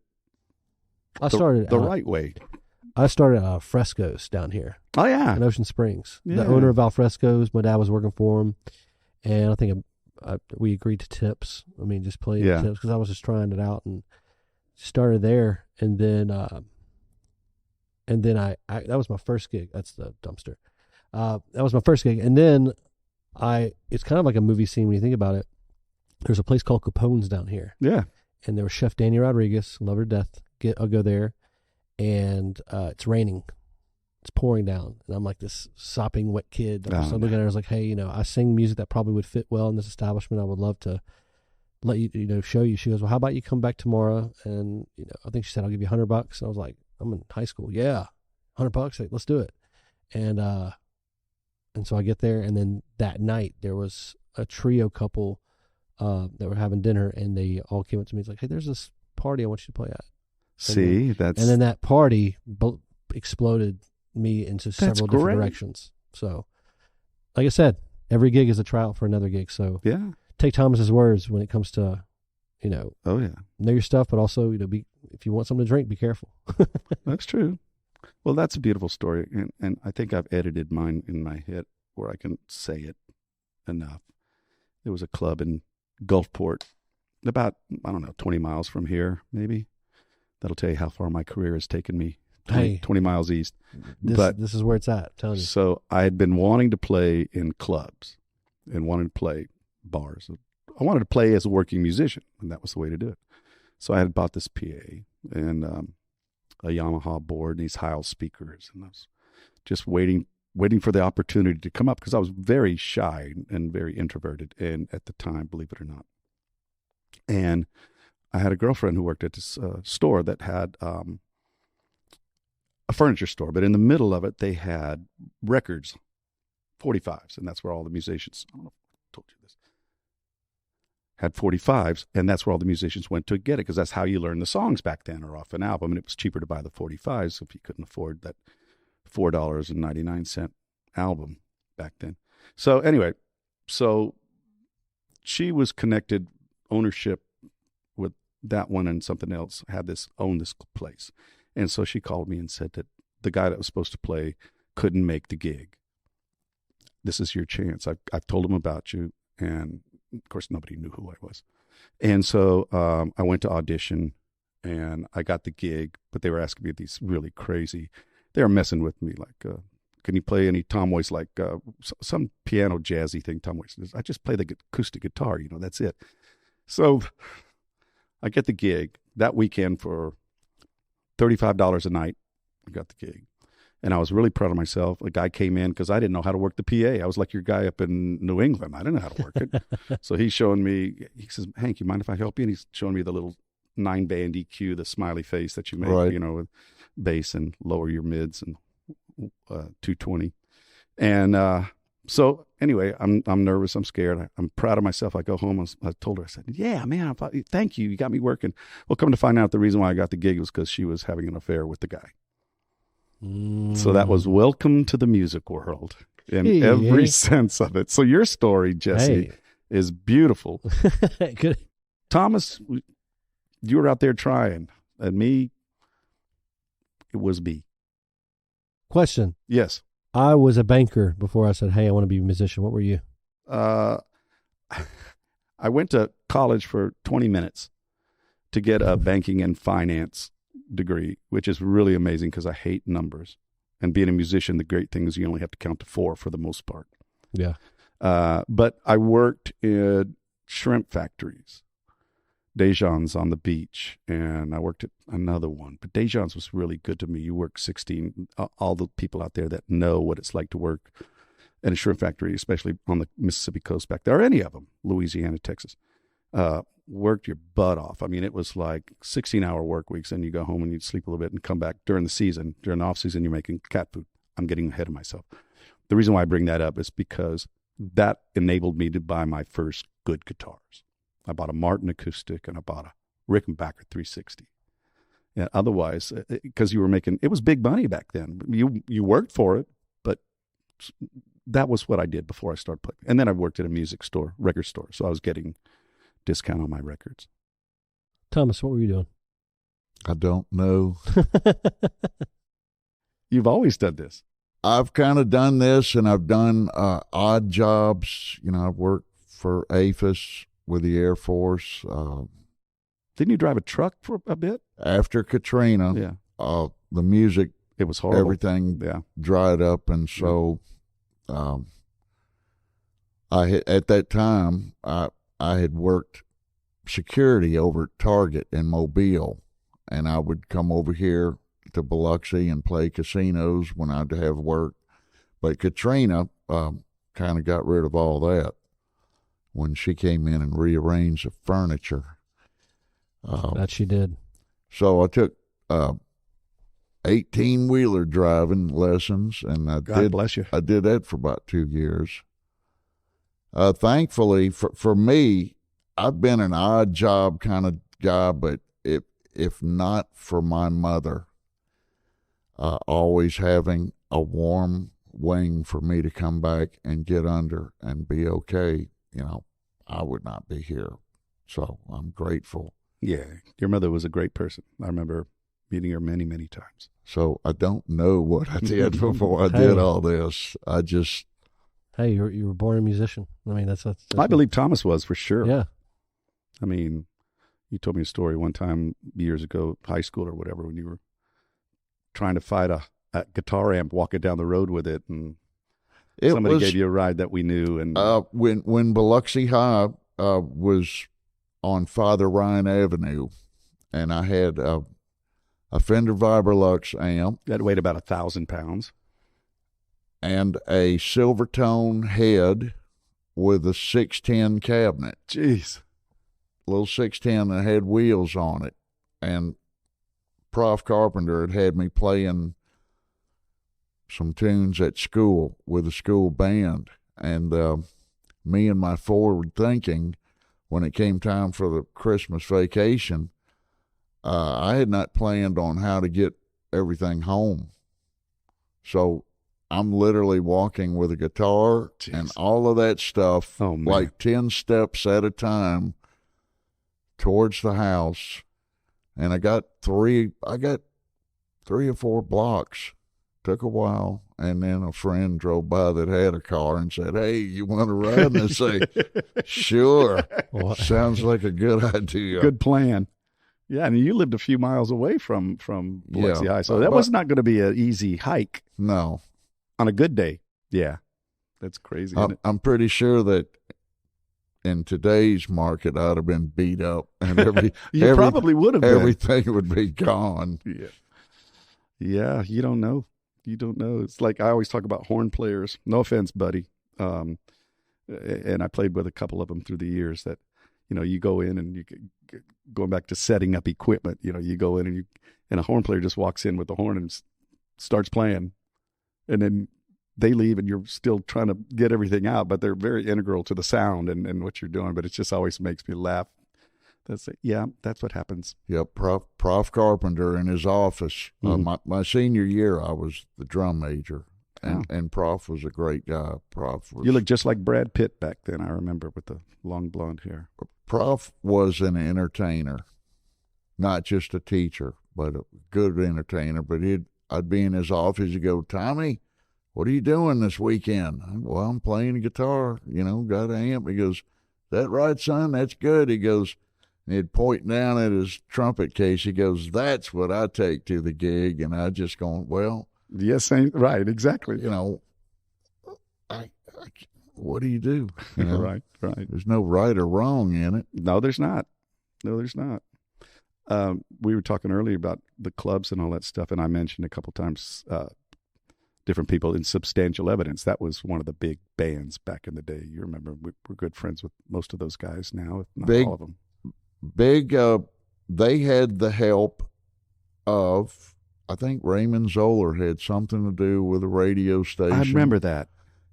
I started the right way. I started Frescoes down here Oh yeah, in Ocean Springs. Yeah. The owner of Alfresco's, my dad was working for him, and I think we agreed to tips. I mean, just playing Yeah. tips because I was just trying it out and started there, and then I that was my first gig. That's the dumpster. That was my first gig, and then it's kind of like a movie scene when you think about it. There's a place called Capone's down here, yeah. and there was Chef Danny Rodriguez, love her to death. I'll go there, and it's raining. It's pouring down, and I'm like this sopping wet kid. Oh, So I'm looking at her, I was like, hey, I sing music that probably would fit well in this establishment. I would love to let you, show you. She goes, well, how about you come back tomorrow? And, I think she said, I'll give you $100. I was like, I'm in high school. Yeah. $100. Like, let's do it. And so I get there, and then that night there was a trio couple that were having dinner, and they all came up to me. It's like, hey, there's this party I want you to play at. See, that's And then that party exploded me into several different great. directions. So, like I said, every gig is a tryout for another gig. So yeah. take Thomas's words when it comes to, Oh yeah, know your stuff, but also, if you want something to drink, be careful. that's true. Well, that's a beautiful story, and I think I've edited mine in my head where I can say it enough. There was a club in Gulfport, about 20 miles from here, maybe. That'll tell you how far my career has taken me. 20 miles east. This is where it's at. I'm telling you. So I had been wanting to play in clubs and wanted to play bars. I wanted to play as a working musician, and that was the way to do it. So I had bought this PA and a Yamaha board and these Heil speakers, and I was just waiting for the opportunity to come up because I was very shy and very introverted, and at the time, believe it or not. And I had a girlfriend who worked at this store that had a furniture store, but in the middle of it, they had records, 45s, and that's where all the musicians, I don't know if I told you this, had 45s, and that's where all the musicians went to get it, because that's how you learn the songs back then, or off an album, and it was cheaper to buy the 45s if you couldn't afford that $4.99 album back then. So anyway, so she was connected ownership that one and something else owned this place. And so she called me and said that the guy that was supposed to play couldn't make the gig. This is your chance. I've told him about you. And of course, nobody knew who I was. And so I went to audition and I got the gig, but they were asking me these really crazy, they were messing with me like, can you play any Tom Waits, like some piano jazzy thing? Tom Waits says, I just play the acoustic guitar, that's it. So I get the gig that weekend for $35 a night. I got the gig. And I was really proud of myself. A guy came in because I didn't know how to work the PA. I was like your guy up in New England. I didn't know how to work it. So he's showing me, he says, Hank, you mind if I help you? And he's showing me the little 9-band EQ, the smiley face that you make, right. With bass and lower your mids and 220. And so anyway, I'm nervous. I'm scared. I'm proud of myself. I go home. I told her, I said, yeah, man, thank you. You got me working. Well, come to find out the reason why I got the gig was because she was having an affair with the guy. So that was welcome to the music world in every sense of it. So your story, Jesse, is beautiful. Good. Thomas, you were out there trying, and me, it was me. Question. Yes. I was a banker before I said, hey, I want to be a musician. What were you? I went to college for 20 minutes to get a banking and finance degree, which is really amazing because I hate numbers. And being a musician, the great thing is you only have to count to 4 for the most part. Yeah. But I worked in shrimp factories, Dejan's on the beach, and I worked at another one. But Dejan's was really good to me. You work 16, all the people out there that know what it's like to work in a shrimp factory, especially on the Mississippi coast back there, or any of them, Louisiana, Texas, worked your butt off. I mean, it was like 16-hour work weeks, and you go home and you sleep a little bit and come back during the season. During the off season, you're making cat food. I'm getting ahead of myself. The reason why I bring that up is because that enabled me to buy my first good guitars. I bought a Martin acoustic and I bought a Rickenbacker 360. Yeah, otherwise, because you were making, it was big money back then. You worked for it, but that was what I did before I started playing. And then I worked at a music store, record store, so I was getting discount on my records. Thomas, what were you doing? I don't know. You've always done this. I've kind of done this, and I've done odd jobs. I've worked for APHIS with the Air Force. Didn't you drive a truck for a bit? After Katrina, yeah. The music, it was horrible. Everything dried up, and so at that time I had worked security over at Target in Mobile, and I would come over here to Biloxi and play casinos when I'd have work. But Katrina kind of got rid of all that when she came in and rearranged the furniture. That she did. So I took 18-wheeler driving lessons, and God bless you. I did that for about 2 years. Thankfully, for me, I've been an odd job kind of guy, but if not for my mother always having a warm wing for me to come back and get under and be okay, I would not be here. So I'm grateful. Yeah, your mother was a great person. I remember meeting her many, many times. So I don't know what I did before I did all this. I just... Hey, you were born a musician. I mean, that's I believe Thomas was, for sure. Yeah. I mean, you told me a story one time years ago, high school or whatever, when you were trying to fight a guitar amp, walking down the road with it, and somebody gave you a ride that we knew. And when Biloxi High was on Father Ryan Avenue, and I had a Fender Vibrolux amp that weighed about 1,000 pounds, and a Silvertone head with a 610 cabinet. Jeez. Little 610 that had wheels on it. And Prof. Carpenter had me playing some tunes at school with a school band. And me and my forward thinking, when it came time for the Christmas vacation, I had not planned on how to get everything home. So I'm literally walking with a guitar and all of that stuff, like 10 steps at a time, towards the house, and I got three or four blocks. Took a while, and then a friend drove by that had a car and said, "Hey, you want to ride?" And I say, "Sure." Sounds like a good idea. Good plan. Yeah, and you lived a few miles away from Biloxi High, so that was not going to be an easy hike. No. On a good day. Yeah. That's crazy. I'm pretty sure that in today's market, I'd have been beat up, and probably would have been. Everything would be gone. Yeah. Yeah, you don't know. You don't know. It's like I always talk about horn players. No offense, buddy. And I played with a couple of them through the years that, you go in and going back to setting up equipment, you go in and a horn player just walks in with the horn and starts playing, and then they leave and you're still trying to get everything out, but they're very integral to the sound and what you're doing. But it just always makes me laugh. That's it. Yeah, that's what happens. Yep, Prof Carpenter in his office. My senior year, I was the drum major, and Prof was a great guy. You look just like Brad Pitt back then, I remember, with the long blonde hair. Prof was an entertainer, not just a teacher, but a good entertainer. But I'd be in his office, he'd go, "Tommy, what are you doing this weekend?" "Well, I'm playing guitar, got an amp." He goes, "Is that right, son? That's good." He goes, and he'd point down at his trumpet case. He goes, "That's what I take to the gig." And I just going, well. Yes, right, exactly. What do you do? Right. There's no right or wrong in it. No, there's not. We were talking earlier about the clubs and all that stuff, and I mentioned a couple times different people in Substantial Evidence. That was one of the big bands back in the day. You remember, we're good friends with most of those guys now, if not all of them. They had the help of, I think Raymond Zoller had something to do with a radio station. I remember that.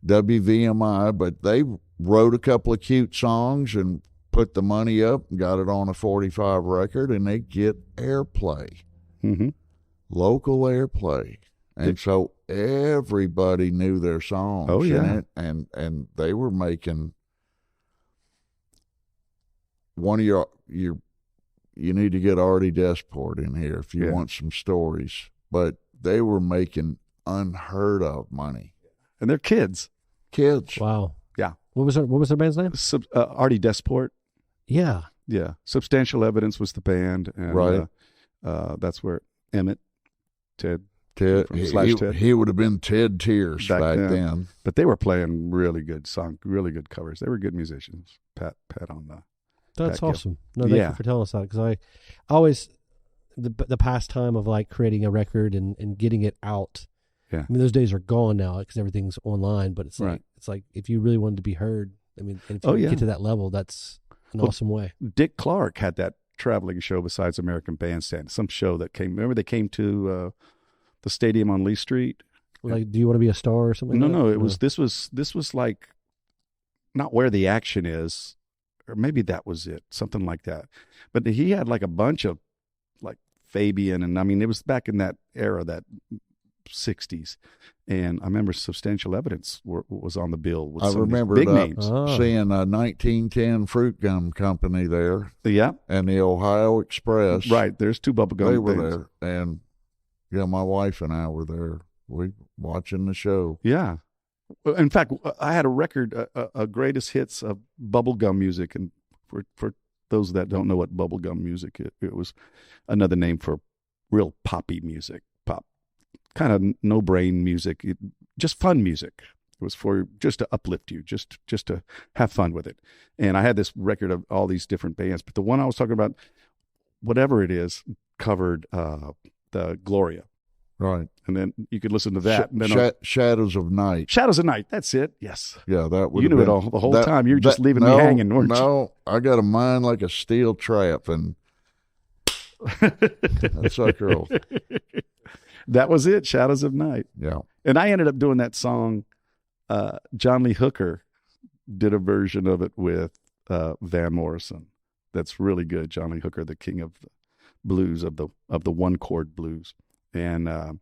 WVMI, but they wrote a couple of cute songs and put the money up and got it on a 45 record, and they get airplay, local airplay. And so everybody knew their songs. Oh, yeah. And they were making one of you need to get Artie Desport in here if you want some stories. But they were making unheard of money. And they're kids. Wow. Yeah. What was their band's name? Artie Desport. Yeah. Yeah. Substantial Evidence was the band. And, right. That's where Emmett, Ted, he would have been Ted Tears back then. But they were playing really good songs, really good covers. They were good musicians. Pat on the. That's awesome. No, thank you for telling us that, because I always the pastime of like creating a record and getting it out. Yeah. I mean, those days are gone now because everything's online. But it's like it's like if you really wanted to be heard, I mean, and if you get to that level, that's an awesome way. Dick Clark had that traveling show besides American Bandstand. Some show that came. Remember they came to the stadium on Lee Street. Like, do you want to be a star or something? No. This was like not Where the Action Is. Or maybe that was it, something like that. But he had like a bunch of like Fabian, and I mean, it was back in that era, that 60s. And I remember Substantial Evidence was on the bill with some big names. Seeing a 1910 Fruit Gum Company there. Yeah. And the Ohio Express. Right. There's two bubblegum. They were there. And my wife and I were there. We watching the show. Yeah. In fact, I had a record, a greatest hits of bubblegum music. And for those that don't know what bubblegum music is, it was another name for real poppy music, pop, kind of no-brain music, just fun music. It was for just to uplift you, just to have fun with it. And I had this record of all these different bands. But the one I was talking about, whatever it is, covered the Gloria. Right. And then you could listen to that. And then Shadows of Night. Shadows of Night. That's it. Yes. Yeah, that would. You knew it all the whole time. You were just leaving me hanging, weren't you? No, I got a mind like a steel trap, and that sucker. That was it. Shadows of Night. Yeah. And I ended up doing that song. John Lee Hooker did a version of it with Van Morrison. That's really good. John Lee Hooker, the king of the blues, of the one chord blues. And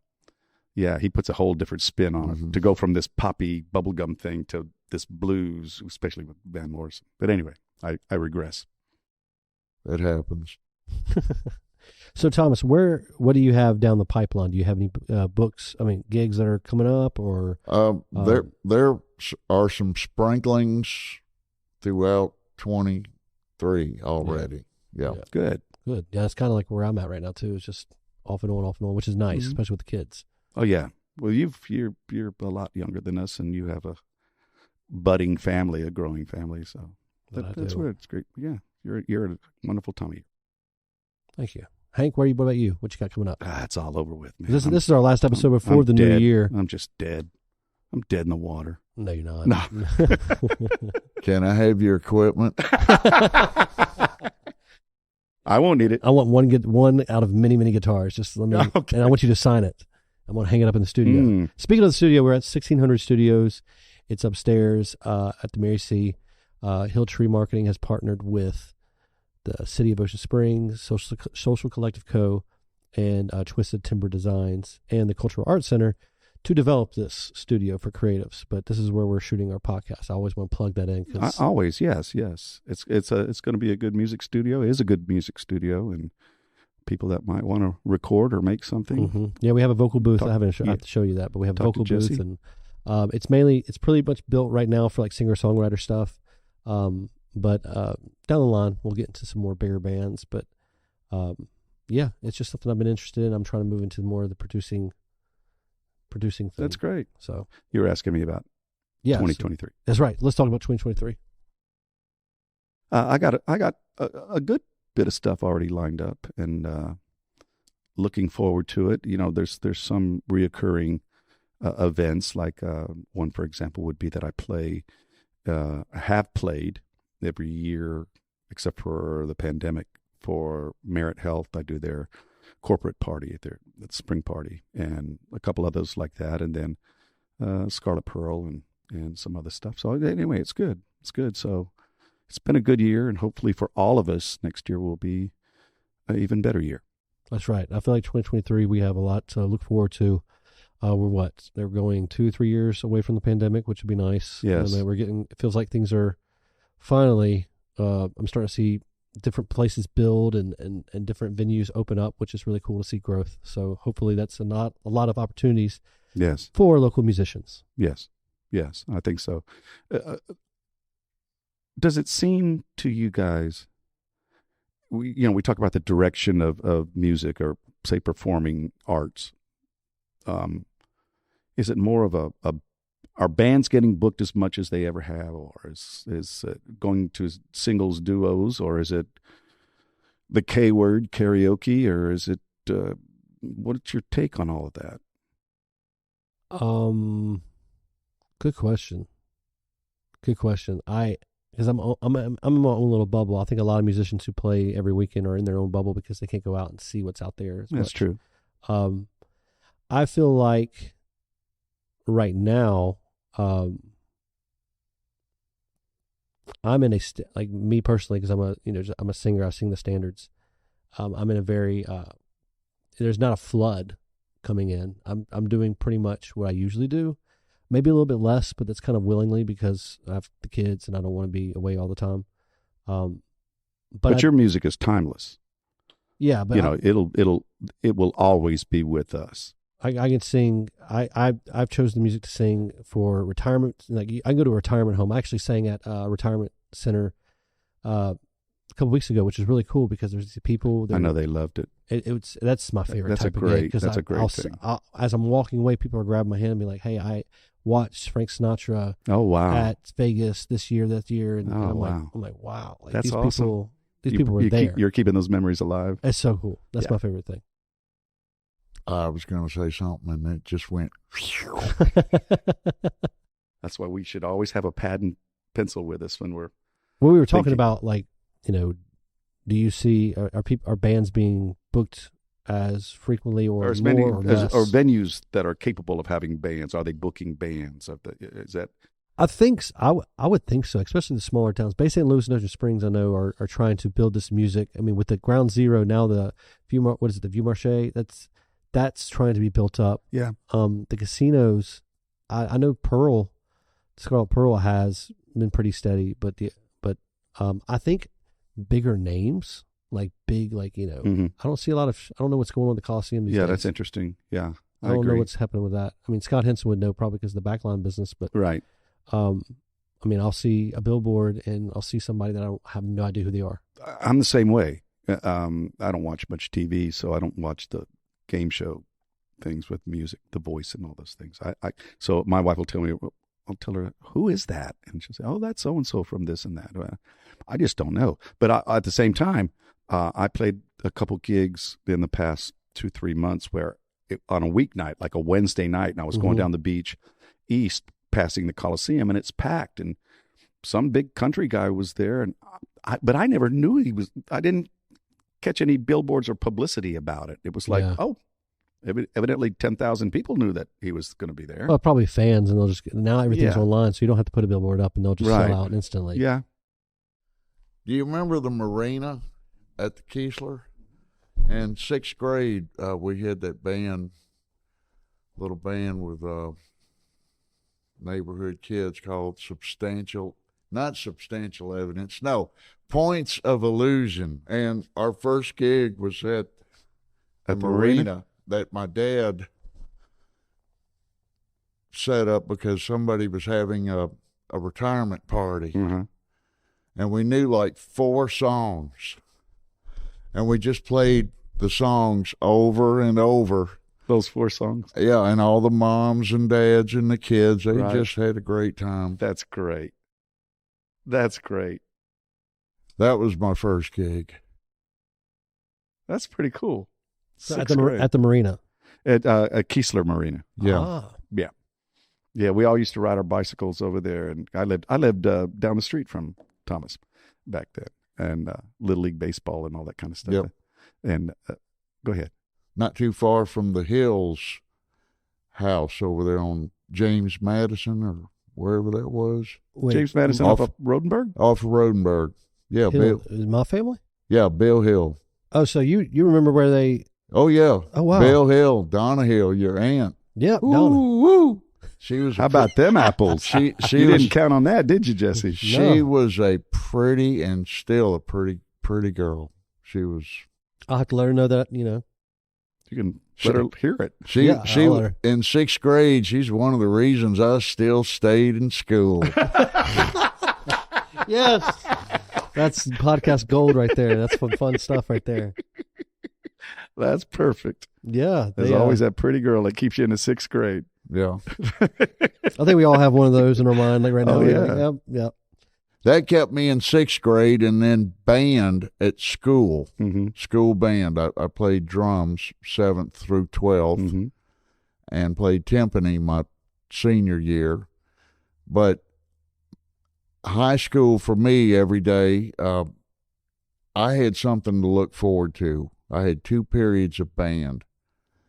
he puts a whole different spin on it to go from this poppy bubblegum thing to this blues, especially with Van Morrison. But anyway, I regress. it happens. So Thomas, what do you have down the pipeline? Do you have any books? I mean, gigs that are coming up, or There are some sprinklings throughout 23 already. Yeah. Good. Good. Yeah, it's kind of like where I'm at right now too. It's just off and on, which is nice, especially with the kids. Oh yeah. Well, you're a lot younger than us, and you have a budding family, a growing family. So that's where it's great. Yeah, you're a wonderful Tommy. Thank you, Hank. What about you? What you got coming up? It's all over with, man. This is our last episode before I'm the dead. new year. I'm just dead. I'm dead in the water. No, you're not. No. Can I have your equipment? I won't need it. I want one out of many guitars. Just let me, Okay. and I want you to sign it. I'm going to hang it up in the studio. Speaking of the studio, we're at 1600 Studios. It's upstairs at the Mary C. Hill Tree Marketing has partnered with the City of Ocean Springs, Social Collective Co., and Twisted Timber Designs, and the Cultural Arts Center to develop this studio for creatives. But this is where we're shooting our podcast. I always want to plug that in. Always, yes. It's going to be a good music studio. It is a good music studio, and people that might want to record or make something. Mm-hmm. Yeah, we have a vocal booth. I have to show you that, but we have a vocal booth, and it's pretty much built right now for like singer-songwriter stuff. But down the line, we'll get into some more bigger bands. But yeah, it's just something I've been interested in. I'm trying to move into more of the producing thing. That's great. So you were asking me about 2023. That's right. Let's talk about 2023. I got a good bit of stuff already lined up, and looking forward to it. You know, there's some reoccurring events. Like one, for example, would be that I have played every year, except for the pandemic, for Merit Health. I do their corporate party, their spring party, and a couple others like that, and then Scarlet Pearl and some other stuff. So anyway, it's good. So it's been a good year, and hopefully for all of us, next year will be an even better year. That's right. I feel like 2023, we have a lot to look forward to. They're going 2-3 years away from the pandemic, which would be nice. Yes. And it feels like things are finally, I'm starting to see different places build and different venues open up, which is really cool to see growth. So hopefully that's a lot of opportunities. Yes. For local musicians. Yes, I think so. Does it seem to you guys, we talk about the direction of music, or say performing arts. Is it more of are bands getting booked as much as they ever have, or is it going to singles, duos, or is it the K word, karaoke, or is it what's your take on all of that? Good question. Because I'm in my own little bubble. I think a lot of musicians who play every weekend are in their own bubble because they can't go out and see what's out there. That's true. I feel like right now, I'm in like me personally, because I'm a singer. I sing the standards. I'm in a very there's not a flood coming in. I'm doing pretty much what I usually do, maybe a little bit less, but that's kind of willingly because I have the kids and I don't want to be away all the time. But your music is timeless. Yeah, but it will always be with us. I can sing. I've chosen the music to sing for retirement. Like I can go to a retirement home. I actually sang at a retirement center a couple weeks ago, which is really cool because there's people. I know they loved it. That's my favorite. That's type a great. of gig, that's a great thing. As I'm walking away, people are grabbing my hand and be like, "Hey, I watched Frank Sinatra. Oh wow! At Vegas that year, and I'm wow! Like, wow! Like, that's these awesome. People, these people were there. You're keeping those memories alive. It's so cool. That's my favorite thing. I was going to say something, and it just went. That's why we should always have a pad and pencil with us when we're. Well, we were talking about, like, do you see are bands being booked as frequently or as more many or less? Or venues that are capable of having bands? Are they booking bands? Is that? I think I would think so, especially the smaller towns. Bay St. Louis and Ocean Springs, I know, are trying to build this music. I mean, with the Ground Zero now, the Vieux Marché, that's trying to be built up. Yeah. The casinos, I know Scarlet Pearl has been pretty steady, but I think bigger names like big, like, you know, hmm I don't see a lot of, I don't know what's going on in the Coliseum these Yeah, days. that's interesting. Yeah, I don't know agree. what's happening with that. I mean, Scott Henson would know probably because of the backline business, but Right. I mean, I'll see a billboard and I'll see somebody that I don't have no idea who they are. I'm the same way. I don't watch much TV, so I don't watch the game show things with music, The Voice, and all those things. So my wife will tell me, I'll tell her, who is that? And she'll say, oh, that's so and so from this and that. I just don't know. But at the same time, I played a couple gigs in the past 2-3 months where on a weeknight, like a Wednesday night, and I was going down the beach east, passing the Coliseum, and it's packed, and some big country guy was there, and but I never knew he was. I didn't catch any billboards or publicity about it. It was like, oh, evidently 10,000 people knew that he was going to be there. Well, probably fans, and they'll just, now everything's Yeah. online, so you don't have to put a billboard up, and they'll just Right. sell out instantly. Yeah. Do you remember the marina at the Keesler? In 6th grade, we had that little band with neighborhood kids called not Substantial Evidence, no, Points of Illusion. And our first gig was at the marina that my dad set up because somebody was having a retirement party. Mm-hmm. And we knew like 4 songs. And we just played the songs over and over. Those 4 songs. Yeah, and all the moms and dads and the kids, they Right. just had a great time. That's great. That's great. That was my first gig. That's pretty cool. So 6th at grade. the marina. At Keesler Marina. Yeah. Ah. Yeah, we all used to ride our bicycles over there, and I lived down the street from Thomas back then, and Little League baseball and all that kind of stuff. Yep. And go ahead. Not too far from the Hills house over there on James Madison or wherever that was. Wait, James Madison off of Rodenberg? Off of Rodenberg. Yeah, Hill, Bill. is my family? Yeah, Bill Hill. Oh, so you remember where they? Oh, yeah. Oh, wow. Bill Hill, Donna Hill, your aunt. Yeah, Ooh, Donna. woo. She was How about them apples? She You was, didn't count on that, did you, Jesse? She was a pretty and still a pretty girl. She was. I'll have to let her know that, you know. You can let her hear it. She Yeah, she I'll let her. in 6th grade. She's one of the reasons I still stayed in school. Yes. That's podcast gold right there. That's some fun stuff right there. That's perfect. Yeah. There's always that pretty girl that keeps you in the 6th grade. Yeah, I think we all have one of those in our mind, like right now. Oh, yeah. Like, yep, yep. that kept me in 6th grade, and then band at school. Mm-hmm. School band. I played drums 7th through 12th, Mm-hmm. and played timpani my senior year. But high school for me every day, I had something to look forward to. I had 2 periods of band,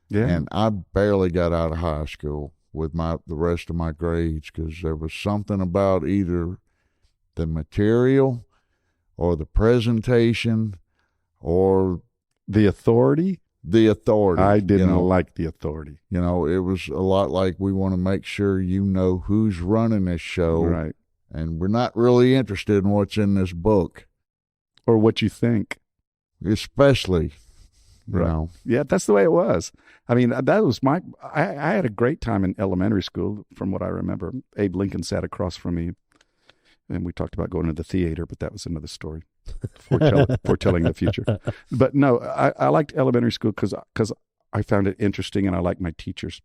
Yeah. and I barely got out of high school with the rest of my grades because there was something about either the material or the presentation or the authority? the authority. I didn't you know? like the authority. You know, it was a lot like we want to make sure you know who's running this show, Right. and we're not really interested in what's in this book, Or what you think. especially, you Right. know. Yeah, that's the way it was. I mean, that was I had a great time in elementary school from what I remember. Abe Lincoln sat across from me, and we talked about going to the theater, but that was another story, foretelling the future. But no, I liked elementary school because I found it interesting, and I liked my teachers.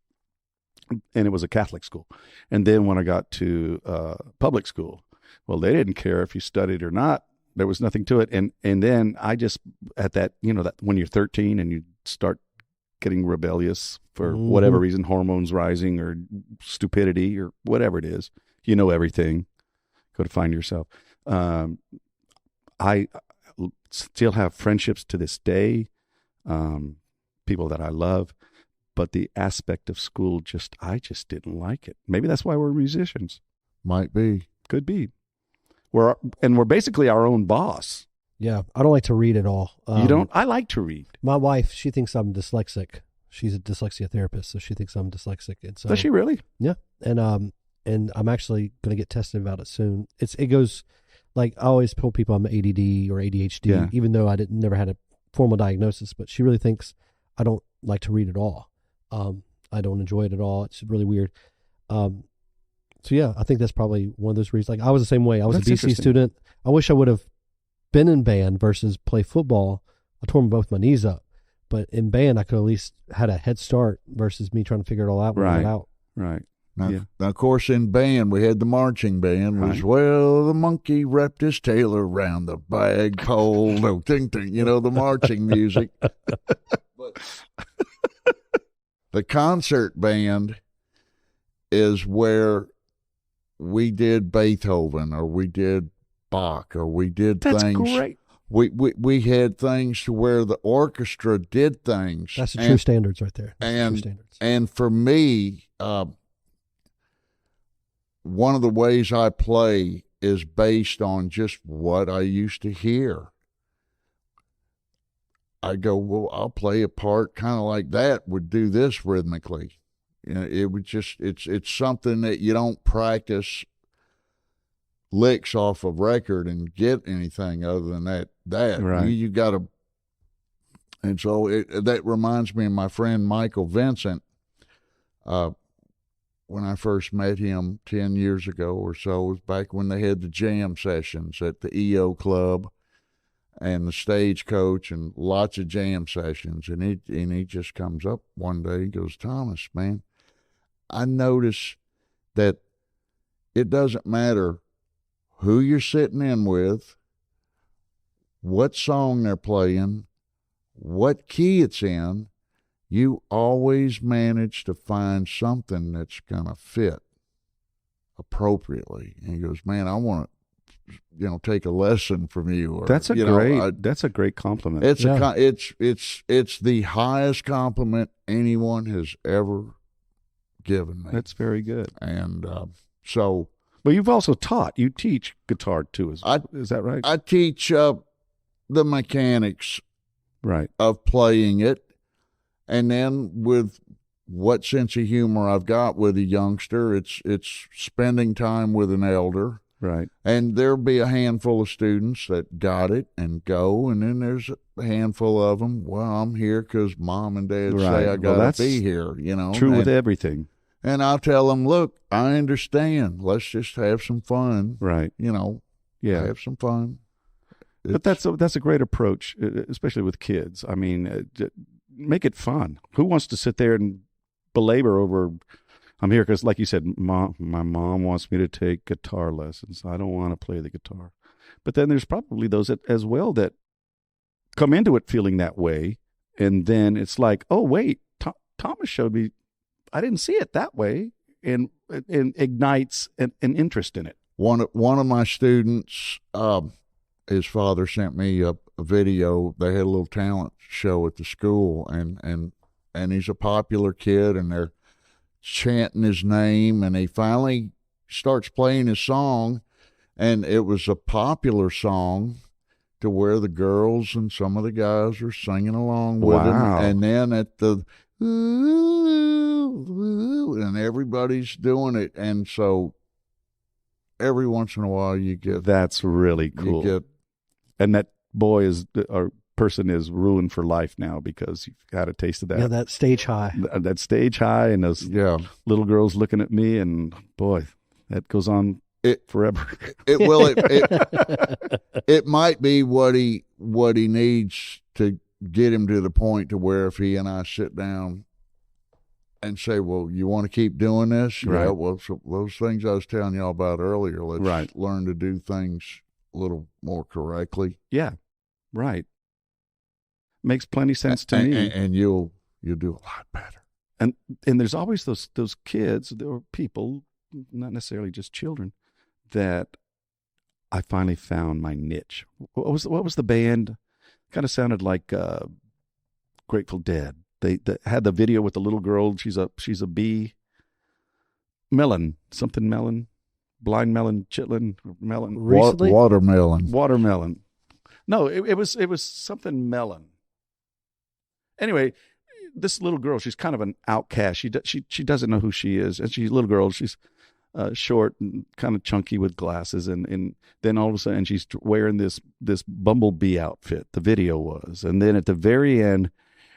And it was a Catholic school. And then when I got to public school, well, they didn't care if you studied or not. There was nothing to it. And then I just, at that, you know, that when you're 13 and you start getting rebellious for whatever reason, hormones rising or stupidity or whatever it is, you know everything. Go to find yourself. I still have friendships to this day, people that I love, but the aspect of school I just didn't like it. Maybe that's why we're musicians. Might be. Could be. We're basically our own boss. Yeah. I don't like to read at all. You don't? I like to read. My wife, she thinks I'm dyslexic. She's a dyslexia therapist, so she thinks I'm dyslexic. And so, Does she really? Yeah. And I'm actually going to get tested about it soon. It goes like I always tell people I'm ADD or ADHD, Yeah. even though I never had a formal diagnosis, but she really thinks I don't like to read at all. I don't enjoy it at all. It's really weird. So yeah, I think that's probably one of those reasons. Like I was the same way. I was That's a BC interesting. student. I wish I would have been in band versus play football. I tore both my knees up, but in band I could at least had a head start versus me trying to figure it all out when I Right. got out. Right. Now, Yeah. now, of course, in band, we had the marching band. Was, Right. well, the monkey wrapped his tail around the bagpole. No, ting, ting, the marching music. But the concert band is where we did Beethoven or we did Bach or we did That's things. great. We had things to where the orchestra did things. That's the true standards right there. That's the true standards. And for me, one of the ways I play is based on just what I used to hear. I go, well, I'll play a part kind of like that, would do this rhythmically. It would just, it's something that you don't practice licks off a record and get anything other than that. Right. You got to, and so that reminds me of my friend Michael Vincent. When I first met him 10 years ago or so, was back when they had the jam sessions at the EO Club and the Stagecoach and lots of jam sessions. And he just comes up one day and goes, Thomas, man, I notice that it doesn't matter who you're sitting in with, what song they're playing, what key it's in, you always manage to find something that's going to fit appropriately. And he goes, man, I want to, take a lesson from you. Or, That's a great compliment. It's it's the highest compliment anyone has ever given me. That's very good. And so. But you've also taught. You teach guitar too. Is that right? I teach the mechanics right. of playing it. And then with what sense of humor I've got with a youngster, it's spending time with an elder. Right. And there'll be a handful of students that got it and go, and then there's a handful of them, well, I'm here because mom and dad say I got to be here, True with everything. And I'll tell them, look, I understand. Let's just have some fun. Right. Yeah. Have some fun. But that's a great approach, especially with kids. I mean, make it fun. Who wants to sit there and belabor over, I'm here because, like you said, my mom wants me to take guitar lessons. I don't want to play the guitar. But then there's probably those as well that come into it feeling that way. And then it's like, oh, wait, Thomas showed me, I didn't see it that way. And ignites an interest in it. One of my students, his father sent me a video. They had a little talent show at the school, and he's a popular kid, and they're chanting his name, and he finally starts playing his song, and it was a popular song to where the girls and some of the guys are singing along with him. And then at the and everybody's doing it, and so every once in a while you get that's really cool. And that boy or person is ruined for life now because you've had a taste of that. Yeah, that stage high. That stage high, and those little girls looking at me, and boy, that goes on forever. It might be what he needs to get him to the point to where if he and I sit down and say, well, you want to keep doing this? Right. Yeah, well, so those things I was telling y'all about earlier, let's learn to do things a little more correctly. Yeah, right. Makes plenty sense to me. And you'll do a lot better. And there's always those kids or people, not necessarily just children, that I finally found my niche. What was the band? Kind of sounded like Grateful Dead. They had the video with the little girl. She's a bee. Melon, something melon, blind melon, chitlin melon. Recently? Watermelon. No, it was something melon. Anyway, this little girl, she's kind of an outcast. She doesn't know who she is, and she's a little girl. She's short and kind of chunky with glasses, and then all of a sudden she's wearing this bumblebee outfit. The video was, and then at the very end,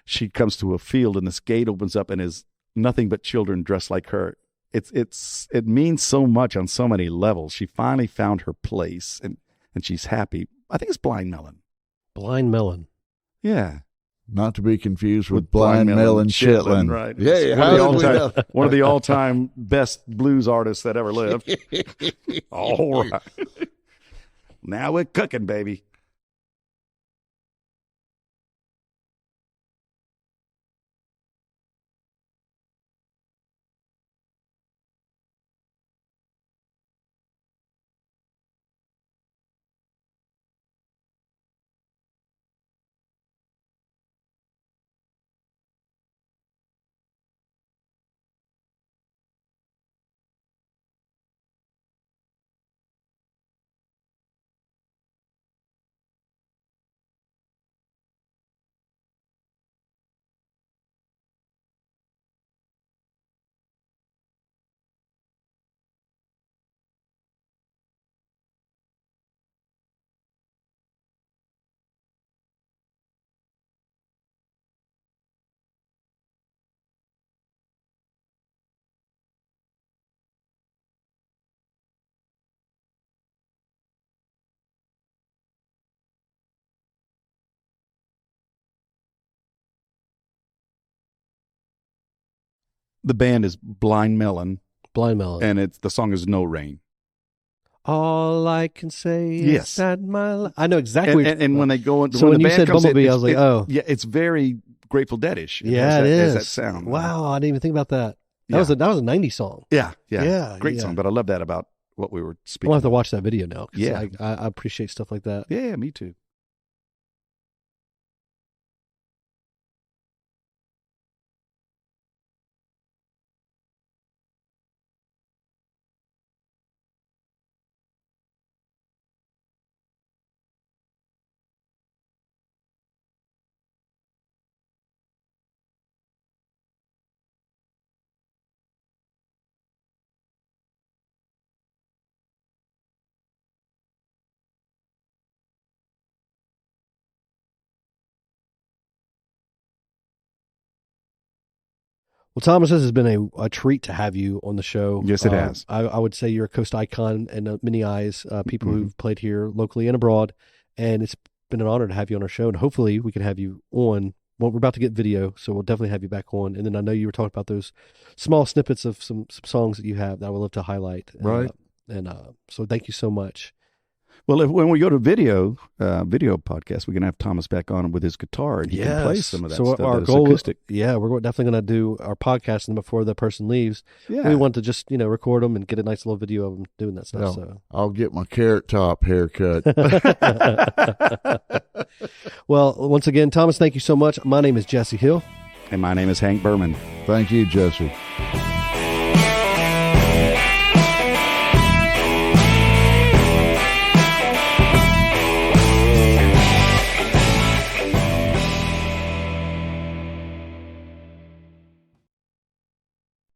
she comes to a field, and this gate opens up, and is nothing but children dressed like her. It means so much on so many levels. She finally found her place, and she's happy. I think it's Blind Melon. Blind Melon. Yeah. Not to be confused with Blind Melon Chitlin. Right. Yeah, One of the all-time best blues artists that ever lived. All right. Now we're cooking, baby. The band is Blind Melon. Blind Melon. And the song is No Rain. All I can say Yes. is that I know exactly. And when they go in, so when the you band said comes Bumblebee, in, I was like, oh. Yeah, it's very Grateful Dead-ish. Yeah, it has is. that sound. Wow, I didn't even think about that. Yeah. That was a 90s song. Yeah. Yeah. Great song, but I love that about what we were speaking We'll have to about. watch that video now. 'Cause Yeah. I appreciate stuff like that. Yeah, me too. Well, Thomas, this has been a treat to have you on the show. Yes, it has. I would say you're a Coast icon in many eyes, people Mhm. who've played here locally and abroad. And it's been an honor to have you on our show. And hopefully we can have you on. Well, we're about to get video, so we'll definitely have you back on. And then I know you were talking about those small snippets of some songs that you have that I would love to highlight. Right. So thank you so much. Well, when we go to video podcast, we can have Thomas back on with his guitar, and he can play some of that So stuff. our that is goal, acoustic. yeah, we're definitely going to do our podcast, and before the person leaves, Yeah. we want to just record them and get a nice little video of them doing that stuff. Yeah. So, I'll get my Carrot Top haircut. well, once again, Thomas, thank you so much. My name is Jesse Hill. And my name is Hank Berman. Thank you, Jesse.